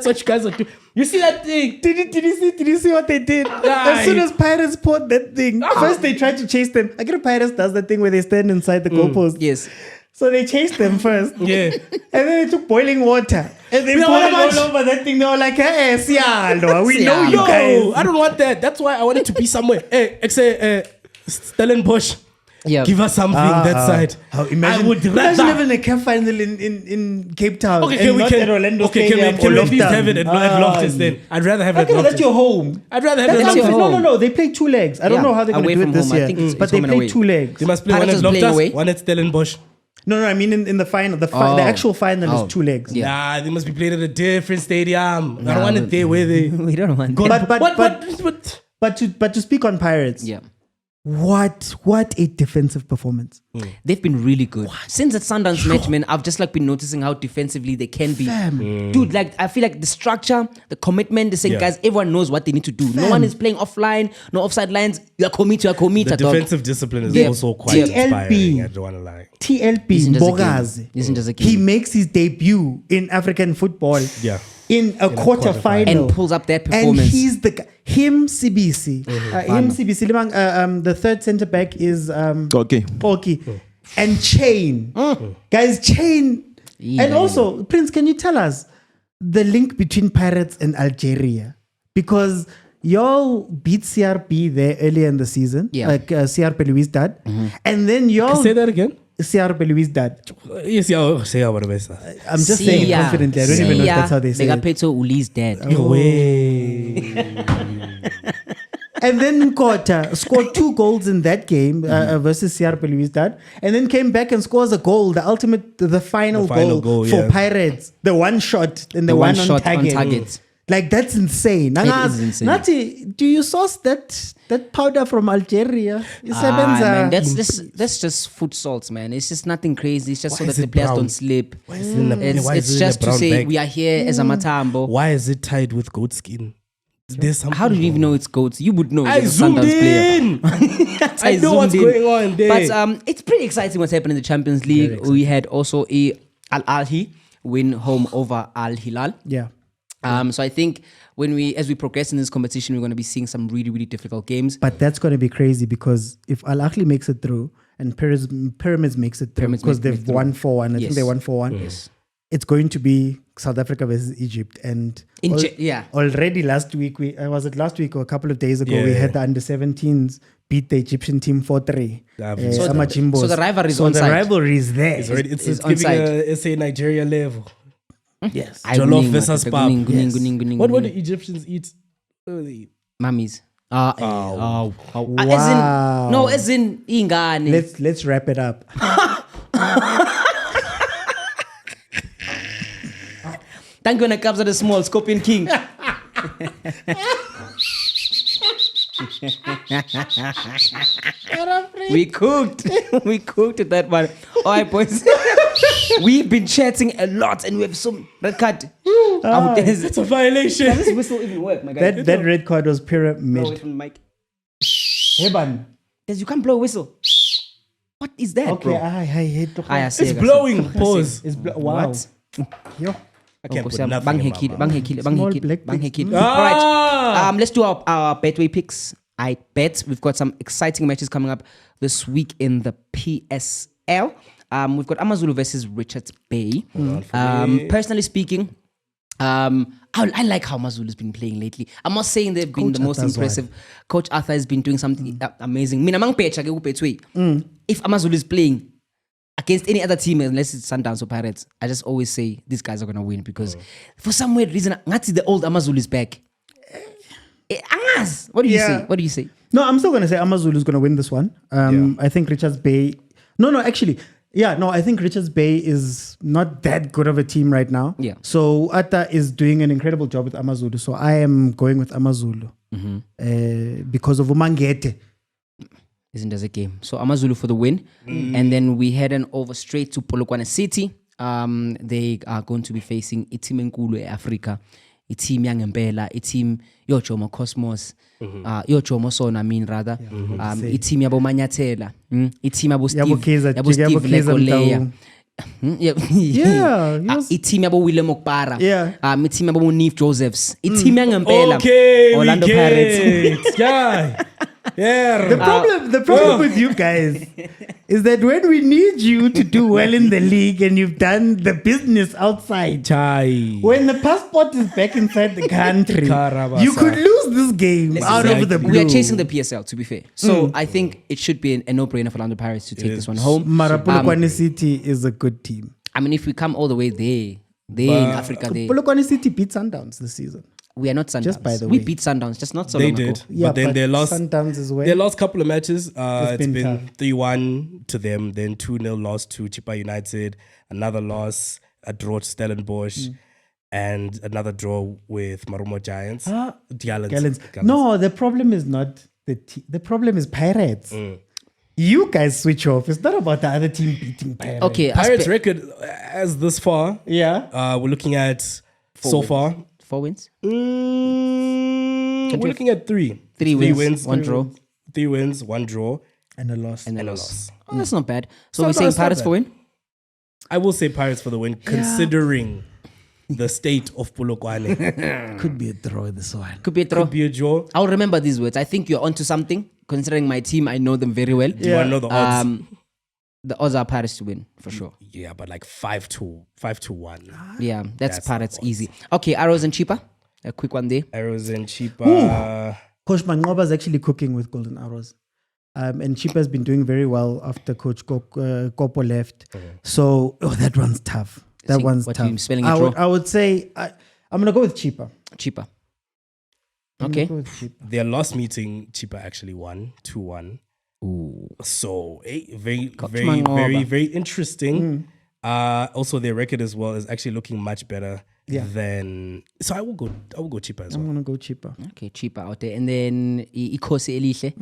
S2: what you guys are doing. You see that thing?
S1: Did you see what they did? As soon as Pirates poured that thing, first they tried to chase them. I get Pirates does that thing where they stand inside the goalpost.
S3: Yes.
S1: So they chased them first.
S2: Yeah.
S1: And then they took boiling water. And they
S2: Yeah,
S1: poured it
S2: what
S1: all over that thing. They were like, hey, Sialo, we know you
S2: No,
S1: guys.
S2: I don't want that. That's why I wanted to be somewhere. Hey, Stellenbosch.
S3: Yeah.
S2: Give us something that side.
S1: Imagine,
S2: I would
S1: imagine
S2: rather.
S1: having a CAF final in Cape Town.
S2: Okay, can we
S1: not at Orlando
S2: can
S1: Stadium
S2: we
S1: or
S2: at least have it at Loftus then? I'd rather have it at
S1: Okay,
S2: Loftus.
S1: that's your home.
S2: I'd rather have it at
S3: That's your
S2: Loftus.
S1: No. They play 2 legs. I don't know how they're going to
S3: away
S1: do it
S3: from
S1: this
S3: home. I
S1: year.
S3: think it's
S1: But they
S3: home and
S1: play
S3: away.
S1: 2 legs.
S2: They must play
S3: Pirates
S2: one at
S3: was playing away?
S2: Loftus, one at Stellenbosch.
S1: No, I mean in the final. The actual final is 2 legs.
S3: Yeah.
S2: Nah, they must be played at a different stadium. I don't want it there where they.
S3: We don't want
S1: But to speak on Pirates,
S3: Yeah.
S1: what a defensive performance.
S3: They've been really good. Since that Sundowns match, man, I've just like been noticing how defensively they can be. Dude, like I feel like the structure, the commitment, the saying, guys, everyone knows what they need to do. No one is playing offline, no offside lines. You are committed,
S2: The
S3: dog.
S2: defensive discipline is
S3: Yeah.
S2: also quite
S1: TLB.
S2: inspiring. I don't want to lie.
S1: TLP
S3: Listen just
S1: Mbogazi.
S3: Listen just
S1: He
S3: again.
S1: makes his debut in African football.
S2: Yeah.
S1: In a quarterfinal.
S3: And pulls up that
S1: And
S3: performance.
S1: he's the guy. Him CBC. Him CBC. The third centre back is
S5: Okay.
S1: Porky. And Chain. Guys, Chain.
S3: Yeah.
S1: And also, Prince, can you tell us the link between Pirates and Algeria? Because y'all beat CRP there earlier in the season.
S3: Yeah.
S1: Like CRP Louis dad. And then y'all...
S2: Say that again.
S1: CRP Louis dad.
S2: Yes, yeah. Say what about
S1: I'm just saying it confidently. I don't even know if that's how they say it.
S3: Megapeto Uli's dad.
S1: And then Nkota scored 2 goals in that game versus CRP Louis dad. And then came back and scores a goal, the final goal for Pirates. The one shot and the one
S3: shot
S1: on
S3: on
S1: target.
S3: target.
S1: Like, that's insane.
S3: It is insane.
S1: Nati, do you source that powder from Algeria?
S3: Man, that's just food salts, man. It's just nothing crazy. It's just so that the players don't slip. It's just to say we are here as a Matambo.
S2: Why is it tied with goat skin?
S3: How do you even know it's goats? You would know.
S2: I
S3: as a
S2: zoomed
S3: Sundowns
S2: in.
S3: player.
S2: I know what's going on there.
S3: But it's pretty exciting what's happening in the Champions League. We had also Al Ahly win home over Al Hilal.
S1: Yeah.
S3: So I think as we progress in this competition, we're going to be seeing some really, really difficult games.
S1: But that's going to be crazy because if Al Ahly makes it through and Pyramids makes it through because they've won 4-1. I think they won 4-1.
S3: Yes.
S1: It's going to be South Africa versus Egypt. And already last week, was it last week or a couple of days ago, we had the under-17s beat the Egyptian team 4-3.
S3: So the rivalry is on
S1: the
S3: side.
S1: rivalry is there.
S2: It's
S3: on
S2: giving
S3: side.
S2: a SA Nigeria level.
S1: Yes.
S2: Jollof versus pap. What do
S3: the
S2: Egyptians eat?
S3: Mummies.
S1: Wow.
S3: As in ingane.
S1: Let's wrap it up.
S3: Thank you when it comes to the small Scorpion King. We cooked with that one. All right, boys. We've been chatting a lot and we have some red card.
S2: It's a violation.
S3: Does this whistle even work, my guy?
S1: That red card was pyramid.
S3: Blow it from the mic.
S1: Heban.
S3: You can't blow a whistle. What is that,
S1: Okay,
S3: bro?
S1: I hate to
S2: It's blowing. Pause.
S1: wow.
S3: What?
S1: Yo.
S2: I can't put
S3: Bang
S2: nothing in my
S3: hekid.
S2: mouth.
S3: All right. Let's do our Betway picks. I bet we've got some exciting matches coming up this week in the PSL. We've got Amazulu versus Richards Bay. Personally speaking, I like how Amazulu's been playing lately. I'm not saying they've been the most impressive. Coach Arthur has been doing something amazing. If Amazulu is playing against any other team, unless it's Sundowns or Pirates, I just always say these guys are going to win because for some weird reason, the old Amazulu is back. What do you say? What do you say?
S1: No, I'm still going to say Amazulu is going to win this one. I think Richards Bay... I think Richards Bay is not that good of a team right now.
S3: Yeah.
S1: So Atta is doing an incredible job with Amazulu. So I am going with Amazulu because of Umangete.
S3: Isn't that a game? So Amazulu for the win. And then we heading over straight to Polokwane City. They are going to be facing Team Enkulu Africa. Team Young Mbela, team Yochomo Cosmos, Yochomo Son, rather. Team Yabo Manyathela, team Yabo Steve Lekoleya. Team Yabo Willem Okpara. Team Yabo Neve Josephs. Team Young Mbela. Orlando Pirates.
S1: The problem with you guys is that when we need you to do well in the league and you've done the business outside, when the passport is back inside the country, you could lose this game out of the blue.
S3: We are chasing the PSL, to be fair. So I think it should be a no-brainer for Orlando Pirates to take this one home.
S1: Polokwane City is a good team.
S3: I mean, if we come all the way there in Africa,
S1: Polokwane City beat Sundowns this season.
S3: We are not Sundowns.
S1: Just by the
S3: we
S1: way.
S3: beat Sundowns just not so
S2: They
S3: long
S2: did.
S3: ago.
S1: Yeah,
S2: but then they lost.
S1: Sundowns as well.
S2: Their last couple of matches,
S1: It's
S2: it's
S1: been
S2: been
S1: tough.
S2: 3-1 to them, then 2-0 loss to Chippa United, another loss, a draw to Stellenbosch, and another draw with Marumo Giants.
S1: Gallants. No, the problem is not the problem is Pirates. You guys switch off. It's not about the other team beating Pirates.
S3: Okay,
S2: Pirates record as this far.
S1: Yeah.
S2: We're looking at so far.
S3: 4 wins.
S2: We're looking at three.
S3: 3 wins, 1 draw.
S2: 3 wins, 1 draw,
S1: And a loss.
S3: And a
S2: and a
S3: loss.
S2: loss.
S3: Oh, that's not bad. So
S2: not
S3: we're
S2: bad,
S3: saying
S2: it's not
S3: Pirates
S2: bad.
S3: for win?
S2: I will say Pirates for the win, considering the state of Polokwane.
S1: Could be a draw this one.
S3: Could be a throw.
S2: Could be a draw.
S3: I'll remember these words. I think you're onto something. Considering my team, I know them very well.
S2: Do you want to know the odds?
S3: The odds are Pirates to win for sure.
S2: Yeah, but like 5-1.
S3: Yeah, that's
S2: That's
S3: Pirates
S2: the odds.
S3: easy. Okay, Arrows and Chippa. A quick one there.
S2: Arrows and Chippa.
S1: Coach Mangoba is actually cooking with Golden Arrows. And Chippa has been doing very well after Coach Kopo left. So, that one's tough. That
S3: See,
S1: one's
S3: what
S1: tough.
S3: team spelling it wrong?
S1: I would say, I'm going to go with Chippa.
S3: Chippa.
S1: I'm
S3: Okay.
S1: gonna go with Chippa.
S2: Their last meeting, Chippa actually won 2-1.
S3: Ooh.
S2: So, very,
S3: Got
S2: very,
S3: Mangoba.
S2: very, very interesting. Also, their record as well is actually looking much better than. So I will go Chippa as
S1: I'm
S2: well.
S1: going to go Chippa.
S3: Okay, Chippa out there. And then Ikosi Elihle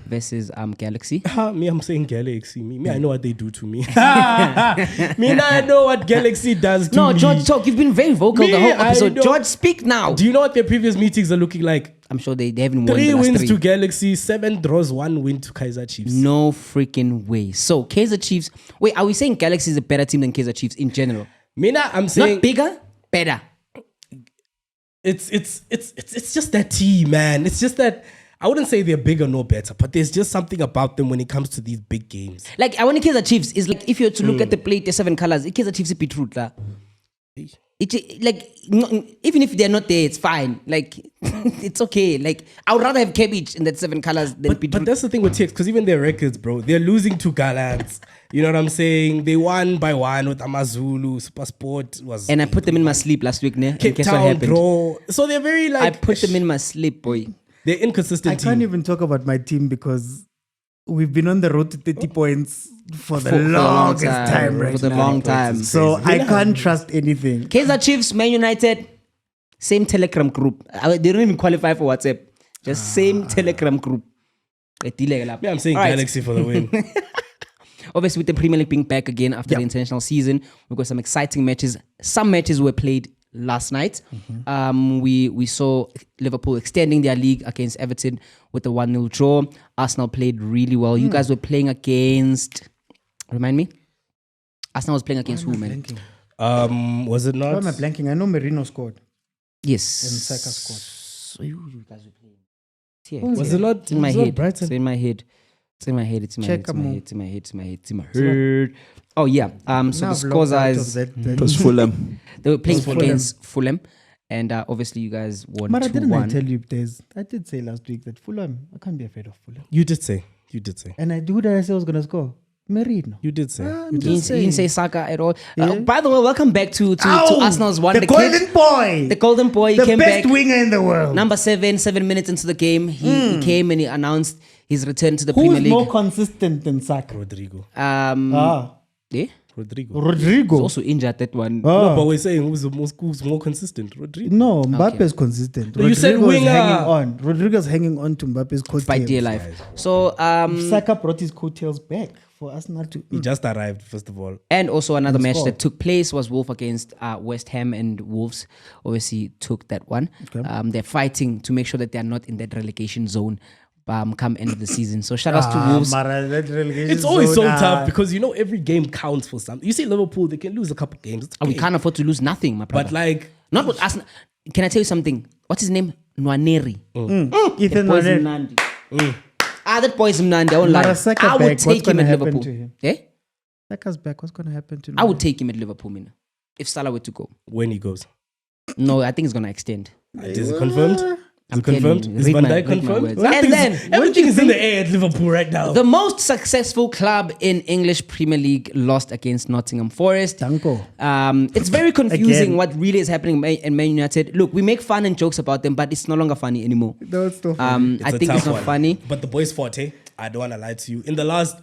S3: versus Galaxy.
S2: Me, I'm saying Galaxy. Me, I know what they do to me. I know what Galaxy does to
S3: No,
S2: me.
S3: George, talk. You've been very vocal the
S2: Me,
S3: whole
S2: I
S3: episode.
S2: know.
S3: George, speak now.
S2: Do you know what their previous meetings are looking like?
S3: I'm sure they haven't won
S2: 3
S3: the last
S2: wins
S3: 3.
S2: to Galaxy, 7 draws, 1 win to Kaizer Chiefs.
S3: No freaking way. So Kaizer Chiefs. Wait, are we saying Galaxy is a better team than Kaizer Chiefs in general?
S2: Mina, I'm saying
S3: Not bigger, better.
S2: it's just that team, man. It's just that I wouldn't say they're bigger nor better, but there's just something about them when it comes to these big games.
S3: Like I want Kaizer Chiefs is like if you were to look at the plate, the 7 colors. Kaizer Chiefs is beetroot lah. It like even if they're not there, it's fine. Like it's okay. Like I would rather have cabbage in that 7 colors than
S2: But
S3: beetroot.
S2: that's the thing with TX, because even their records, bro, they're losing to Gallants. You know what I'm saying? They won by 1 with Amazulu. Supersport was
S3: And I put them in my sleep last week, ne? And
S2: Cape
S3: guess what
S2: Town
S3: happened?
S2: draw. So they're very like
S3: I put them in my sleep, boy.
S2: they're inconsistent.
S1: I can't
S2: team.
S1: even talk about my team because we've been on the road to 30 points for the
S3: For a long
S1: longest
S3: time,
S1: time right
S3: for the
S1: now.
S3: long time.
S1: So I can't trust anything.
S3: Kaizer Chiefs, Man United, same Telegram group. They don't even qualify for WhatsApp. Just same Telegram group.
S2: Yeah, I'm saying
S3: All right.
S2: Galaxy for the win.
S3: Obviously, with the Premier League being back again after the international season, we've got some exciting matches. Some matches were played last night. We saw Liverpool extending their league against Everton with a 1-0 draw. Arsenal played really well. You guys were playing against... Remind me? Arsenal was playing against who, man?
S2: Was it
S1: Why
S2: not?
S1: am I blanking? I know Merino scored
S3: Yes.
S1: and Saka scored.
S3: So you guys were playing. Yeah,
S2: Was it not?
S3: it's in my
S2: was it not
S3: head.
S2: Brighton?
S3: It's in my head. It's in my head. It's in my head.
S1: Check
S3: It's in my
S1: them
S3: head. It's in my head. It's in my head. It's in my head. Oh yeah. So
S1: Now
S3: the
S1: I've
S3: scores
S1: logged out
S3: are
S1: of that.
S5: It was Fulham.
S3: they were playing
S1: Fulham.
S3: against Fulham, and obviously you guys won
S1: Mara, didn't I
S3: 2-1.
S1: tell you this? I did say last week that Fulham, I can't be afraid of Fulham.
S2: You did say. You did say.
S1: And who did I say was going to score? Merino.
S2: You did say.
S1: I'm
S3: He
S1: just
S3: didn't say
S1: saying.
S3: Saka at all.
S1: Yeah.
S3: By the way, welcome back to
S1: Ow!
S3: Arsenal's one.
S1: The golden boy.
S3: The golden boy. He
S1: The
S3: came
S1: best
S3: back.
S1: winger in the world.
S3: Number 7 minutes into the game, he came and he announced his return to the Premier
S1: Who's
S3: League.
S1: more consistent than Saka?
S2: Rodrigo.
S3: Yeah,
S2: Rodrigo.
S1: Rodrigo.
S3: he's also injured that one.
S2: No, but we're saying who's more consistent? Rodrigo.
S1: No, Mbappe is consistent.
S2: You said
S1: Rodrigo is
S2: winger.
S1: hanging on. Rodrigo's hanging on to Mbappe's coattails.
S3: By dear life. So
S1: Saka brought his coattails back for Arsenal to.
S2: He just arrived, first of all.
S3: and also another match
S1: scored.
S3: that took place was Wolves against West Ham, and Wolves obviously took that one. They're fighting to make sure that they're not in that relegation zone come end of the season. So shout outs to Wolves.
S1: Mara, that relegation
S2: It's always so
S1: zone,
S2: tough because you know every game counts for something. You see Liverpool, they can lose a couple games. It's
S3: We
S2: okay.
S3: can't afford to lose nothing, my brother.
S2: But like,
S3: Not with Arsenal. Can I tell you something? What's his name? Nwaneri.
S1: Ethan
S3: Boys in
S1: Nwaneri.
S3: Nandi. That boy is mnandi. I won't lie.
S1: Marasaka
S3: I would
S1: back,
S3: take
S1: what's
S3: him
S1: gonna
S3: at
S1: happen
S3: Liverpool.
S1: to him?
S3: Eh?
S1: Saka's back. What's going to happen to him?
S3: I would take him at Liverpool, mina, if Salah were to go.
S2: When he goes.
S3: No, I think it's gonna extend.
S2: Is it confirmed?
S3: I'm
S2: Is it confirmed?
S3: telling you,
S2: Is
S3: read
S2: Van
S3: my-
S2: Dijk
S3: read my
S2: confirmed?
S3: words.
S2: Well,
S3: And then
S2: everything is in the air at Liverpool right now.
S3: the most successful club in English Premier League lost against Nottingham Forest.
S1: Danko.
S3: It's very confusing
S1: Again.
S3: what really is happening in Man United. Look, we make fun and jokes about them, but it's no longer funny anymore.
S1: No, it's still funny.
S3: I
S2: a
S3: think
S2: tough
S3: it's not
S2: one.
S3: funny.
S2: But the boys fought, eh? I don't want to lie to you. In the last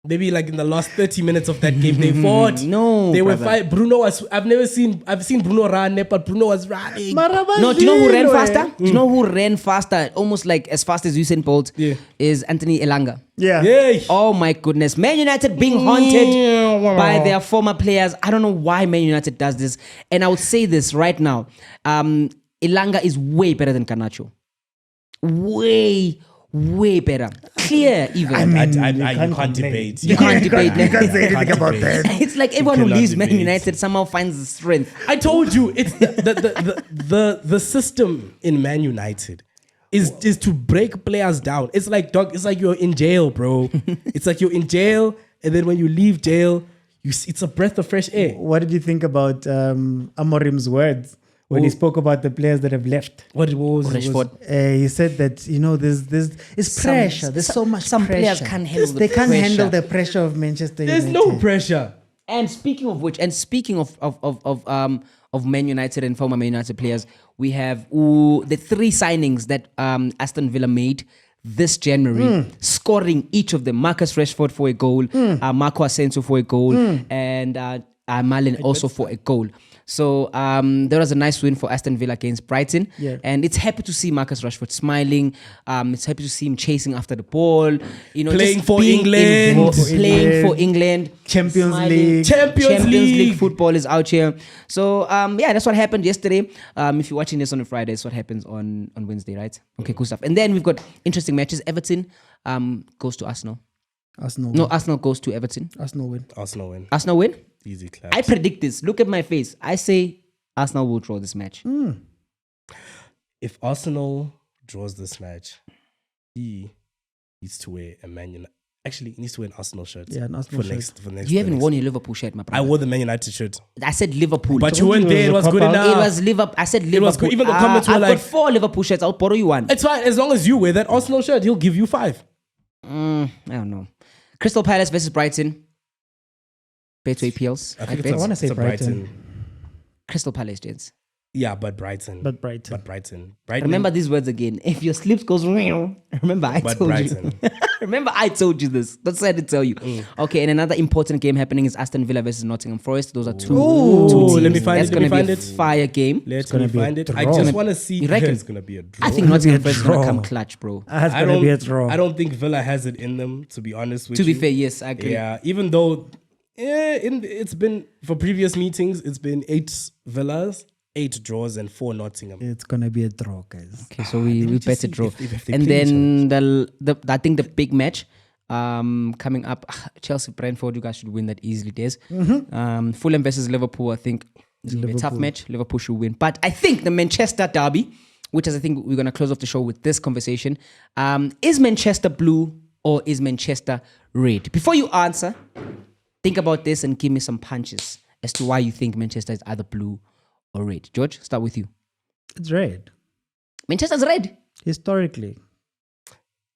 S2: 30 minutes of that game, they fought.
S3: No,
S2: they were
S3: brother.
S2: fight. Bruno was. I've seen Bruno run, but Bruno was running.
S3: No, do you know who ran faster? Do you know who ran faster, almost like as fast as Usain Bolt?
S2: Yeah.
S3: Is Anthony Elanga.
S1: Yeah.
S2: Yay.
S3: Oh my goodness. Man United being haunted by their former players. I don't know why Man United does this. And I would say this right now. Elanga is way better than Garnacho. Way better. Clear even.
S1: I mean,
S2: You can't debate.
S3: You can't debate.
S1: You can't say anything about that.
S3: It's like everyone who
S2: cannot
S3: leaves Man
S2: debate.
S3: United somehow finds the strength.
S2: I told you it's the system in Man United is to break players down. It's like dog. It's like you're in jail, bro. It's like you're in jail, and then when you leave jail, it's a breath of fresh air.
S1: What did you think about Amorim's words when he spoke about the players that have left?
S2: What was
S3: Rashford.
S1: He said that there's it's pressure. There's so much
S3: some
S1: pressure.
S3: players can't handle the
S1: They can't
S3: pressure.
S1: handle the pressure of Manchester
S2: There's
S1: United.
S2: no pressure.
S3: And speaking of which, and speaking of Man United and former Man United players, we have the 3 signings that Aston Villa made this January, scoring each of them. Marcus Rashford for a goal, Marco Asensio for a goal, and Malin also for a goal. So there was a nice win for Aston Villa against Brighton.
S1: Yeah.
S3: And it's happy to see Marcus Rashford smiling. It's happy to see him chasing after the ball. You know,
S2: Playing
S3: just
S2: for
S3: being
S2: England.
S3: involved,
S1: For
S3: playing
S1: England.
S3: for England.
S1: Champions
S3: smiling.
S1: League.
S2: Champions League.
S3: Football is out here. So yeah, that's what happened yesterday. If you're watching this on a Friday, it's what happens on Wednesday, right? Okay, cool stuff. And then we've got interesting matches. Everton goes to Arsenal.
S1: Arsenal.
S3: No, Arsenal goes to Everton.
S1: Arsenal win.
S2: Arsenal win.
S3: Arsenal win.
S2: Easy clap.
S3: I predict this. Look at my face. I say Arsenal will draw this match.
S2: If Arsenal draws this match, he needs to wear a Man United. Actually, he needs to wear an Arsenal shirt.
S1: Yeah, an Arsenal
S2: for
S1: shirt.
S2: next. For next.
S3: You
S2: for
S3: haven't
S2: next.
S3: worn your Liverpool shirt, my
S2: I
S3: brother.
S2: wore the Man United shirt,
S3: I said Liverpool.
S2: but you
S1: Told
S2: weren't
S1: you
S2: there.
S1: it
S2: It
S1: was
S2: was
S1: a
S2: good
S1: cop-out.
S2: enough.
S3: It was Liverpool. I said Liverpool.
S2: was good. Even the comments were
S3: I've
S2: like-
S3: got 4 Liverpool shirts. I'll borrow you one.
S2: It's fine as long as you wear that Arsenal shirt. He'll give you 5.
S3: I don't know. Crystal Palace versus Brighton. Betway PLs.
S2: I think
S3: bet.
S1: I wanna say
S2: it's a
S1: Brighton.
S3: Crystal Palace, gents.
S2: Yeah, but Brighton.
S1: But Brighton.
S2: But Brighton. Brighton.
S3: Remember these words again. If your sleep goes wrong, remember I
S2: But
S3: told
S2: Brighton.
S3: you. Remember I told you this. That's what I did tell you. Okay, and another important game happening is Aston Villa versus Nottingham Forest. Those are two teams.
S2: let me find
S3: That's
S2: it, let
S3: going
S2: me
S3: to be
S2: find
S3: a
S2: it.
S3: fire game.
S2: Let's
S1: gonna
S2: me
S1: be a
S2: find it. I
S1: draw.
S2: just want to see.
S3: You reckon?
S2: It's gonna be a draw.
S3: I think Nottingham Forest is going to
S1: draw.
S3: come clutch, bro.
S1: It's
S2: I
S1: gonna be a
S2: don't.
S1: draw.
S2: I don't think Villa has it in them. To be honest with
S3: To
S2: you.
S3: be fair, yes, I agree.
S2: Yeah, even though it's been for previous meetings, it's been 8 Villas, 8 draws, and 4 Nottingham.
S1: It's gonna be a draw, guys.
S3: Okay, so we
S2: just
S3: better
S2: see
S3: draw.
S2: if they
S3: And
S2: play each
S3: then I think the big match coming up, Chelsea Brentford, you guys should win that easily, Des. Fulham versus Liverpool, I think it's gonna be a tough match. Liverpool should win. But I think the Manchester derby, which is I think we're gonna close off the show with this conversation, is Manchester blue or is Manchester red? Before you answer, think about this and give me some punches as to why you think Manchester is either blue or red. George, start with you.
S1: It's red.
S3: Manchester's red.
S1: Historically,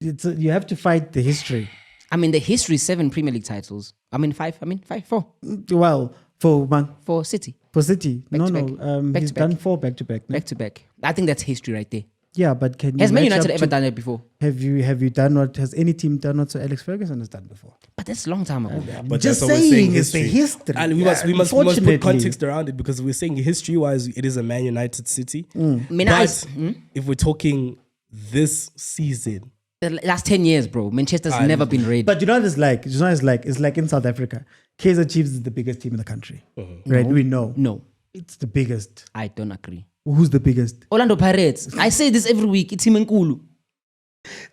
S1: you have to fight the history.
S3: I mean, the history is 7 Premier League titles. 4
S1: Well, for
S3: for City,
S1: City,
S3: Back
S1: no,
S3: to
S1: no,
S3: back. Back
S1: he's
S3: to back.
S1: done 4 back to back. No?
S3: back to back. I think that's history right there.
S1: Yeah, but can
S3: Has
S1: you
S3: Man
S1: match
S3: United
S1: up
S3: ever
S1: to-
S3: done it before?
S1: Have you done what? Has any team done what Sir Alex Ferguson has done before?
S3: But that's a long time ago.
S2: But
S1: Just
S2: that's what we're
S1: saying,
S2: saying,
S1: it's the history.
S2: And we must put
S1: Unfortunately.
S2: context around it because we're saying history-wise, it is a Man United City.
S3: I mean, I-
S2: But if we're talking this season,
S3: the last 10 years, bro, Manchester's never been red.
S1: But you know what it's like? You know what it's like? It's like in South Africa. Kaizer Chiefs is the biggest team in the country. Right? We know.
S3: No,
S1: It's the biggest.
S3: I don't agree.
S1: Who's the biggest?
S3: Orlando Pirates. I say this every week. It's Himenkulu.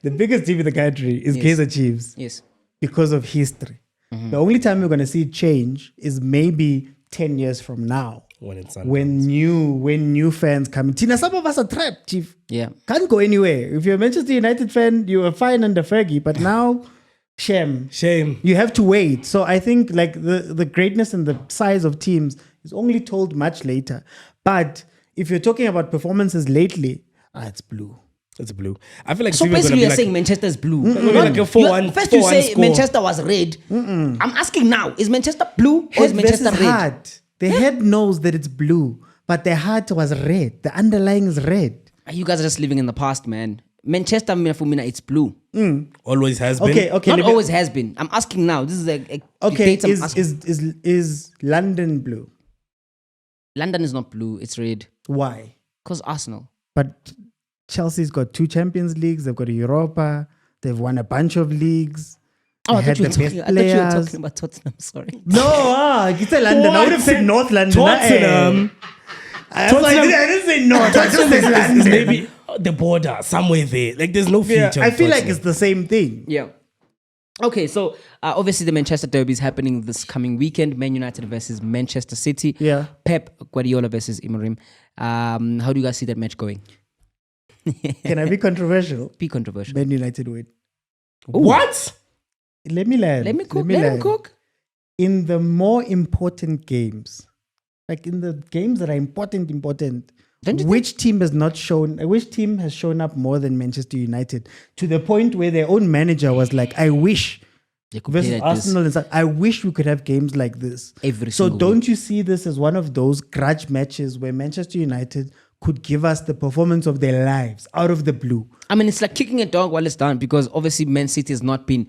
S1: The biggest team in the country is
S3: Yes.
S1: Kaizer Chiefs
S3: Yes.
S1: because of history. The only time we're going to see change is maybe 10 years from now. when new fans come in. Tina, some of us are trapped, Chief.
S3: Yeah.
S1: Can't go anywhere. If you're a Manchester United fan, you were fine under Fergie, but now, shame. You have to wait. So I think like the greatness and the size of teams is only told much later. But if you're talking about performances lately, it's blue.
S2: It's blue. I feel like
S3: so basically you're saying Manchester's blue.
S2: Like a 4-1.
S3: First you say score. Manchester was red. I'm asking now, is Manchester blue or is Manchester red?
S1: Heart. The head knows that it's blue, but their heart was red. The underlying is red.
S3: You guys are just living in the past, man. Manchester, for me, it's blue.
S2: Always has been.
S1: Okay.
S3: Not always has been. I'm asking now. This is a debate I'm asking.
S1: Is London blue?
S3: London is not blue. It's red.
S1: Why?
S3: Because Arsenal.
S1: But Chelsea's got 2 Champions Leagues. They've got a Europa. They've won a bunch of leagues.
S3: I thought you were talking about Tottenham. Sorry.
S1: No, you said London. I would have said North London.
S2: Tottenham.
S1: I didn't say North. I just said London.
S2: Maybe the border, somewhere there. Like there's no future.
S1: I feel like it's the same thing.
S3: Yeah. Okay, so obviously the Manchester Derby is happening this coming weekend. Man United versus Manchester City.
S1: Yeah.
S3: Pep Guardiola versus Imorim. How do you guys see that match going?
S1: Can I be controversial?
S3: Be controversial.
S1: Man United win.
S2: What?
S1: Let me land.
S3: Let me cook. Let him cook.
S1: In the more important games, like in the games that are important, which team has shown up more than Manchester United to the point where their own manager was like, I wish versus Arsenal and stuff, I wish we could have games like this. So don't you see this as one of those grudge matches where Manchester United could give us the performance of their lives out of the blue?
S3: I mean, it's like kicking a dog while it's down because obviously Man City has not been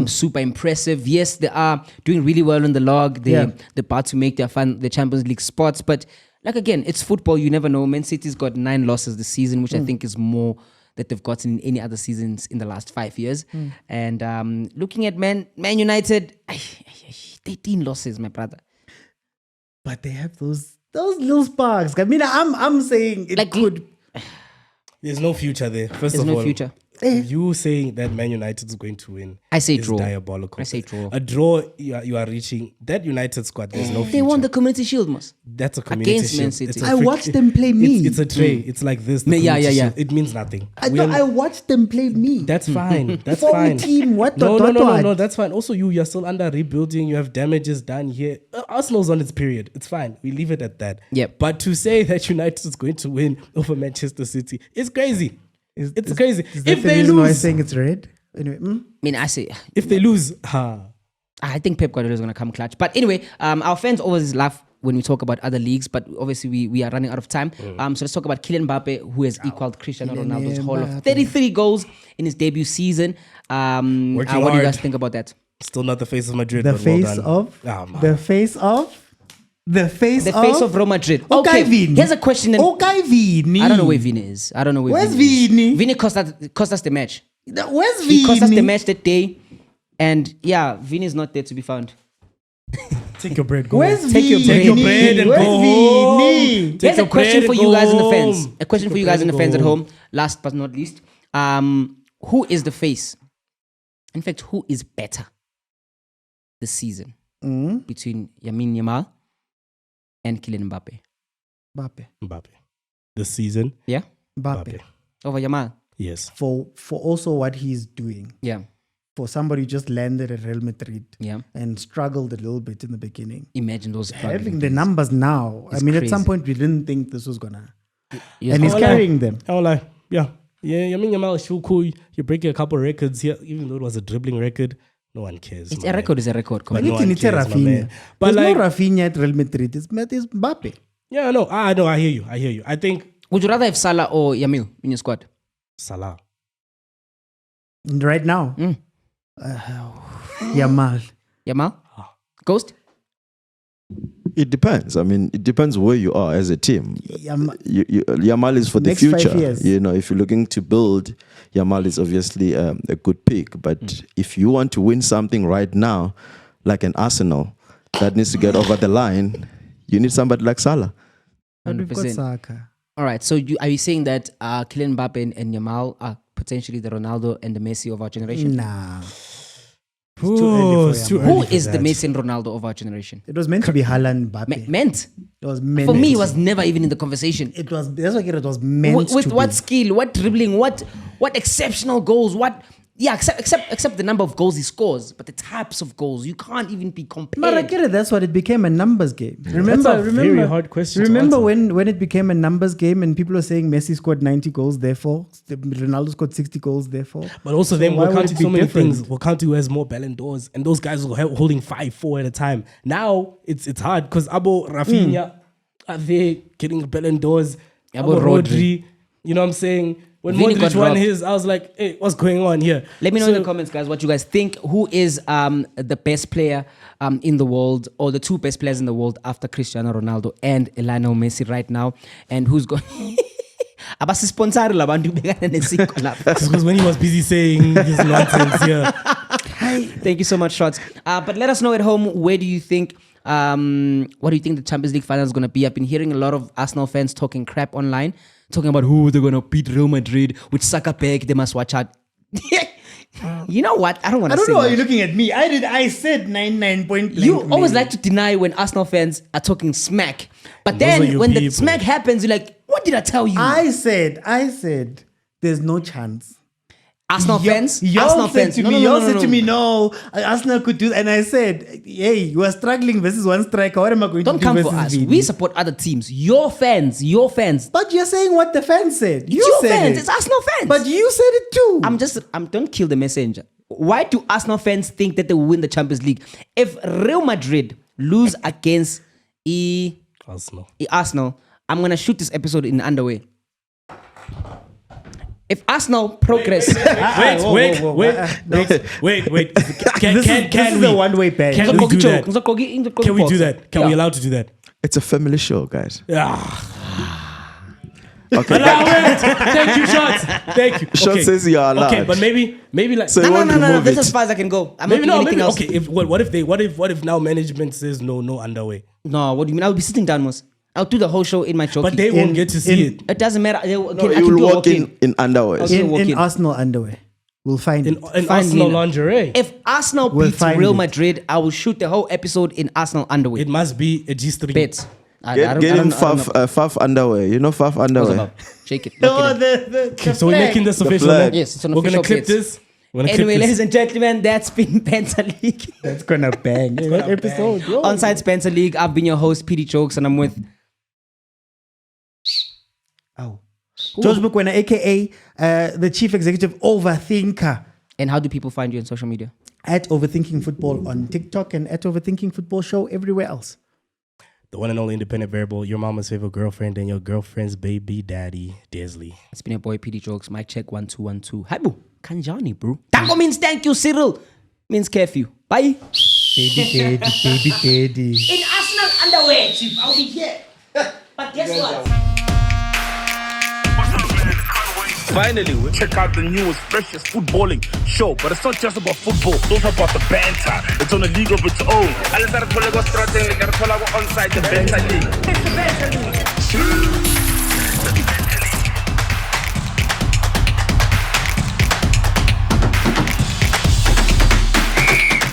S3: super impressive. Yes, they are doing really well on the log. They're about to make the Champions League spots. But like again, it's football. You never know. Man City's got 9 losses this season, which I think is more that they've gotten in any other seasons in the last 5 years. And looking at Man United, 13 losses, my brother.
S1: But they have those little sparks. I mean, I'm saying it could.
S2: There's no future there. There's
S3: no future.
S2: You saying that Man United is going to win,
S3: I say draw.
S2: Diabolical.
S3: I say draw.
S2: A draw, you are reaching that United squad. There's no future.
S3: They won the Community Shield, Moss.
S2: That's a Community
S3: Against
S2: Shield.
S3: Man City.
S1: I watched them play me.
S2: It's a tray. It's like this.
S3: Yeah.
S2: It means nothing.
S1: I watched them play me.
S2: That's fine. That's
S1: For
S2: fine.
S1: team,
S2: No. That's fine. Also, you're still under rebuilding. You have damages done here. Arsenal's on its period. It's fine. We leave it at that.
S3: Yep.
S2: But to say that United is going to win over Manchester City is crazy. It's crazy.
S1: If they lose, why saying it's red? Anyway,
S3: I mean, I say
S2: if they lose,
S3: I think Pep Guardiola is going to come clutch. But anyway, our fans always laugh when we talk about other leagues, but obviously we are running out of time. So let's talk about Kylian Mbappe, who has equaled Cristiano Ronaldo's haul of 33 goals in his debut season. What do you guys think about that?
S2: Still not the face of Madrid.
S1: The face of
S3: Real Madrid.
S1: Okay,
S3: Okay, here's a question.
S1: Vini.
S3: I don't know where Vini is.
S1: Where's Vini?
S3: Vini cost us the match.
S1: Where's Vini?
S3: He cost us the match that day. And yeah, Vini is not there to be found.
S2: Take your bread, go.
S1: Where's
S3: Take your
S1: Vini?
S3: bread.
S2: and
S1: Where's
S2: go
S1: Vini?
S2: home.
S3: Here's a question for you guys in the fans. A question
S2: Take
S3: for you
S2: your
S3: guys in the
S2: bread
S3: fans
S2: and
S3: at
S2: go
S3: home. Last but not least, who is the face? In fact, who is better this season between Lamine Yamal and Kylian Mbappe?
S2: Mbappe. This season,
S3: Yeah,
S1: Mbappe.
S3: over Yamal.
S2: yes.
S1: For also what he's doing.
S3: Yeah,
S1: For somebody who just landed at Real Madrid
S3: yeah.
S1: and struggled a little bit in the beginning.
S3: Imagine those
S1: Having the numbers now.
S3: It's
S1: I mean, at some
S3: crazy.
S1: point we didn't think this was gonna.
S3: Yeah.
S1: And he's
S2: Oh,
S1: carrying them.
S2: I won't lie. Yeah. I mean, Yamal is so cool. You're breaking a couple of records here, even though it was a dribbling record. No one cares.
S3: It's
S2: my
S3: a
S2: man.
S3: record. Is a record.
S2: But no one
S1: It's
S2: cares, my man.
S1: Rafinha.
S2: But
S1: There's
S2: like,
S1: no Rafinha at Real Madrid. It's Mbappe.
S2: yeah, no, I hear you. I think
S3: Would you rather have Salah or Yamil in your squad?
S2: Salah.
S1: Right now. Yamal.
S3: Yamal? Ghost?
S5: It depends. I mean, it depends where you are as a team. Yamal is for the
S1: Next 5
S5: future.
S1: years.
S5: You know, if you're looking to build, Yamal is obviously a good pick. But if you want to win something right now, like an Arsenal that needs to get over the line, you need somebody like Salah.
S1: And we've got
S3: 100%.
S1: Saka.
S3: All right. So are you saying that Kylian Mbappe and Yamal are potentially the Ronaldo and the Messi of our generation?
S1: Nah.
S2: It's
S1: too early for
S2: too
S1: Yamal.
S2: early
S3: Who
S2: for
S3: is the
S2: that.
S3: Messi and Ronaldo of our generation?
S1: It was meant to be Haaland Mbappe.
S3: Meant?
S1: It was meant
S3: For me,
S1: to
S3: it was never even in the conversation.
S1: It was. That's why it was meant
S3: With
S1: to
S3: what
S1: be.
S3: skill, what dribbling, what exceptional goals, except the number of goals he scores, but the types of goals, you can't even be compared.
S1: But I get it. That's what it became, a numbers game.
S2: Remember, very hard question to
S1: Remember
S2: answer.
S1: when it became a numbers game and people were saying Messi scored 90 goals, therefore Ronaldo scored 60 goals, therefore.
S2: But also then
S1: why
S2: we're
S1: would
S2: counting
S1: it be
S2: so many
S1: different?
S2: things. We're counting who has more Ballon d'Ors, and those guys were holding 5-4 at a time. Now it's hard because Abo, Rafinha are there getting Ballon d'Ors.
S3: Abo,
S2: Abo Rodri. You know what I'm saying? When
S3: Vini
S2: Modric
S3: got
S2: won
S3: robbed.
S2: his, I was like, hey, what's going on here?
S3: Let me know in the comments, guys, what you guys think. Who is the best player in the world, or the two best players in the world after Cristiano Ronaldo and Lionel Messi right now? And who's going... Abasisponsor labantu bekana nesiko lapha.
S2: Because when he was busy saying his nonsense here.
S3: Thank you so much, Shots. But let us know at home, where do you think... what do you think the Champions League final is going to be? I've been hearing a lot of Arsenal fans talking crap online, talking about who they're going to beat Real Madrid, which sucker peg they must watch out. You know what? I don't want to say
S1: I don't know why
S3: much.
S1: you're looking at me. I said 99 point blank.
S3: You always
S1: maybe.
S3: like to deny when Arsenal fans are talking smack. But
S2: Those are
S3: then
S2: your
S3: when the
S2: people.
S3: smack happens, you're like, what did I tell you?
S1: I said, there's no chance.
S3: Arsenal fans?
S1: Y'all
S3: Arsenal
S1: said
S3: fans.
S1: to me, y'all said to me, no, Arsenal could do that. And I said, hey, you are struggling versus one striker. What am I going
S3: Don't
S1: to do
S3: come for
S1: versus
S3: us.
S1: Vini?
S3: We support other teams. Your fans.
S1: But you're saying what the fans said.
S3: It's your
S1: said
S3: fans.
S1: it.
S3: It's Arsenal fans.
S1: But you said it too.
S3: Don't kill the messenger. Why do Arsenal fans think that they will win the Champions League? If Real Madrid lose against Arsenal, I'm going to shoot this episode in underway. If Arsenal progress...
S2: Wait.
S1: This is a one-way bet.
S2: Can we do that? Can we do that? Can we
S3: Yeah.
S2: allow to do that?
S5: It's a family show, guys. Okay.
S2: Allow it. Thank you, Shots. Thank you.
S5: Shots says you are allowed.
S2: Okay, but maybe like
S5: So you won't
S3: No.
S5: remove
S3: That's
S5: it.
S3: as far as I can go. I'm
S2: maybe
S3: not
S2: no.
S3: doing
S2: Maybe
S3: anything else.
S2: okay. What if now management says no underway?
S3: No, what do you mean? I'll be sitting down, Mos. I'll do the whole show in my choky.
S2: But they won't get to see it.
S3: It doesn't matter. I
S5: No,
S3: can
S5: you
S3: do
S5: will
S3: a
S5: walk
S3: walk-in.
S5: in underwear.
S3: Okay. walk
S1: In
S3: in.
S1: Arsenal underwear. We'll find
S2: In
S1: it.
S3: Find
S2: Arsenal
S3: me.
S2: lingerie.
S3: If Arsenal
S1: We'll
S3: beats
S1: find
S3: Real
S1: it.
S3: Madrid, I will shoot the whole episode in Arsenal underwear.
S2: It must be a G-string.
S3: Bet. I
S5: Get
S3: don't
S5: in
S3: know.
S5: Faf underwear. You know Faf
S3: What's
S5: underwear?
S3: about? Shake it. Lock
S1: Oh,
S3: it in.
S1: the
S2: So we're making this official.
S5: flag.
S2: now?
S3: Yes, it's an
S2: We're gonna
S3: official
S2: clip
S3: bet.
S2: this. We're gonna
S3: Anyway,
S2: clip
S3: ladies
S2: this.
S3: and gentlemen, that's been Banter League.
S1: That's gonna bang. That episode. Yo.
S3: Onside Banter League, I've been your host, PD Jokes, and I'm with...
S1: George Mukwena, aka the chief executive overthinker.
S3: And how do people find you on social media?
S1: At Overthinking Football on TikTok and at Overthinking Football Show everywhere else.
S2: The one and only independent variable, your mama's favorite girlfriend and your girlfriend's baby daddy, Desley.
S3: It's been your boy, PD Jokes. Mic check 1 2 1 2. Hi, boo. Kanjani, bro. Tango means thank you, Cyril. Means curfew. Bye.
S1: Baby daddy.
S3: In Arsenal underwear, chief. I'll be here. But guess what?
S4: Finally, we check out the newest, freshest footballing show. But it's not just about football, it's also about the banter. It's on a league of its own. Alisson onside the Banter League. It's the Banter League.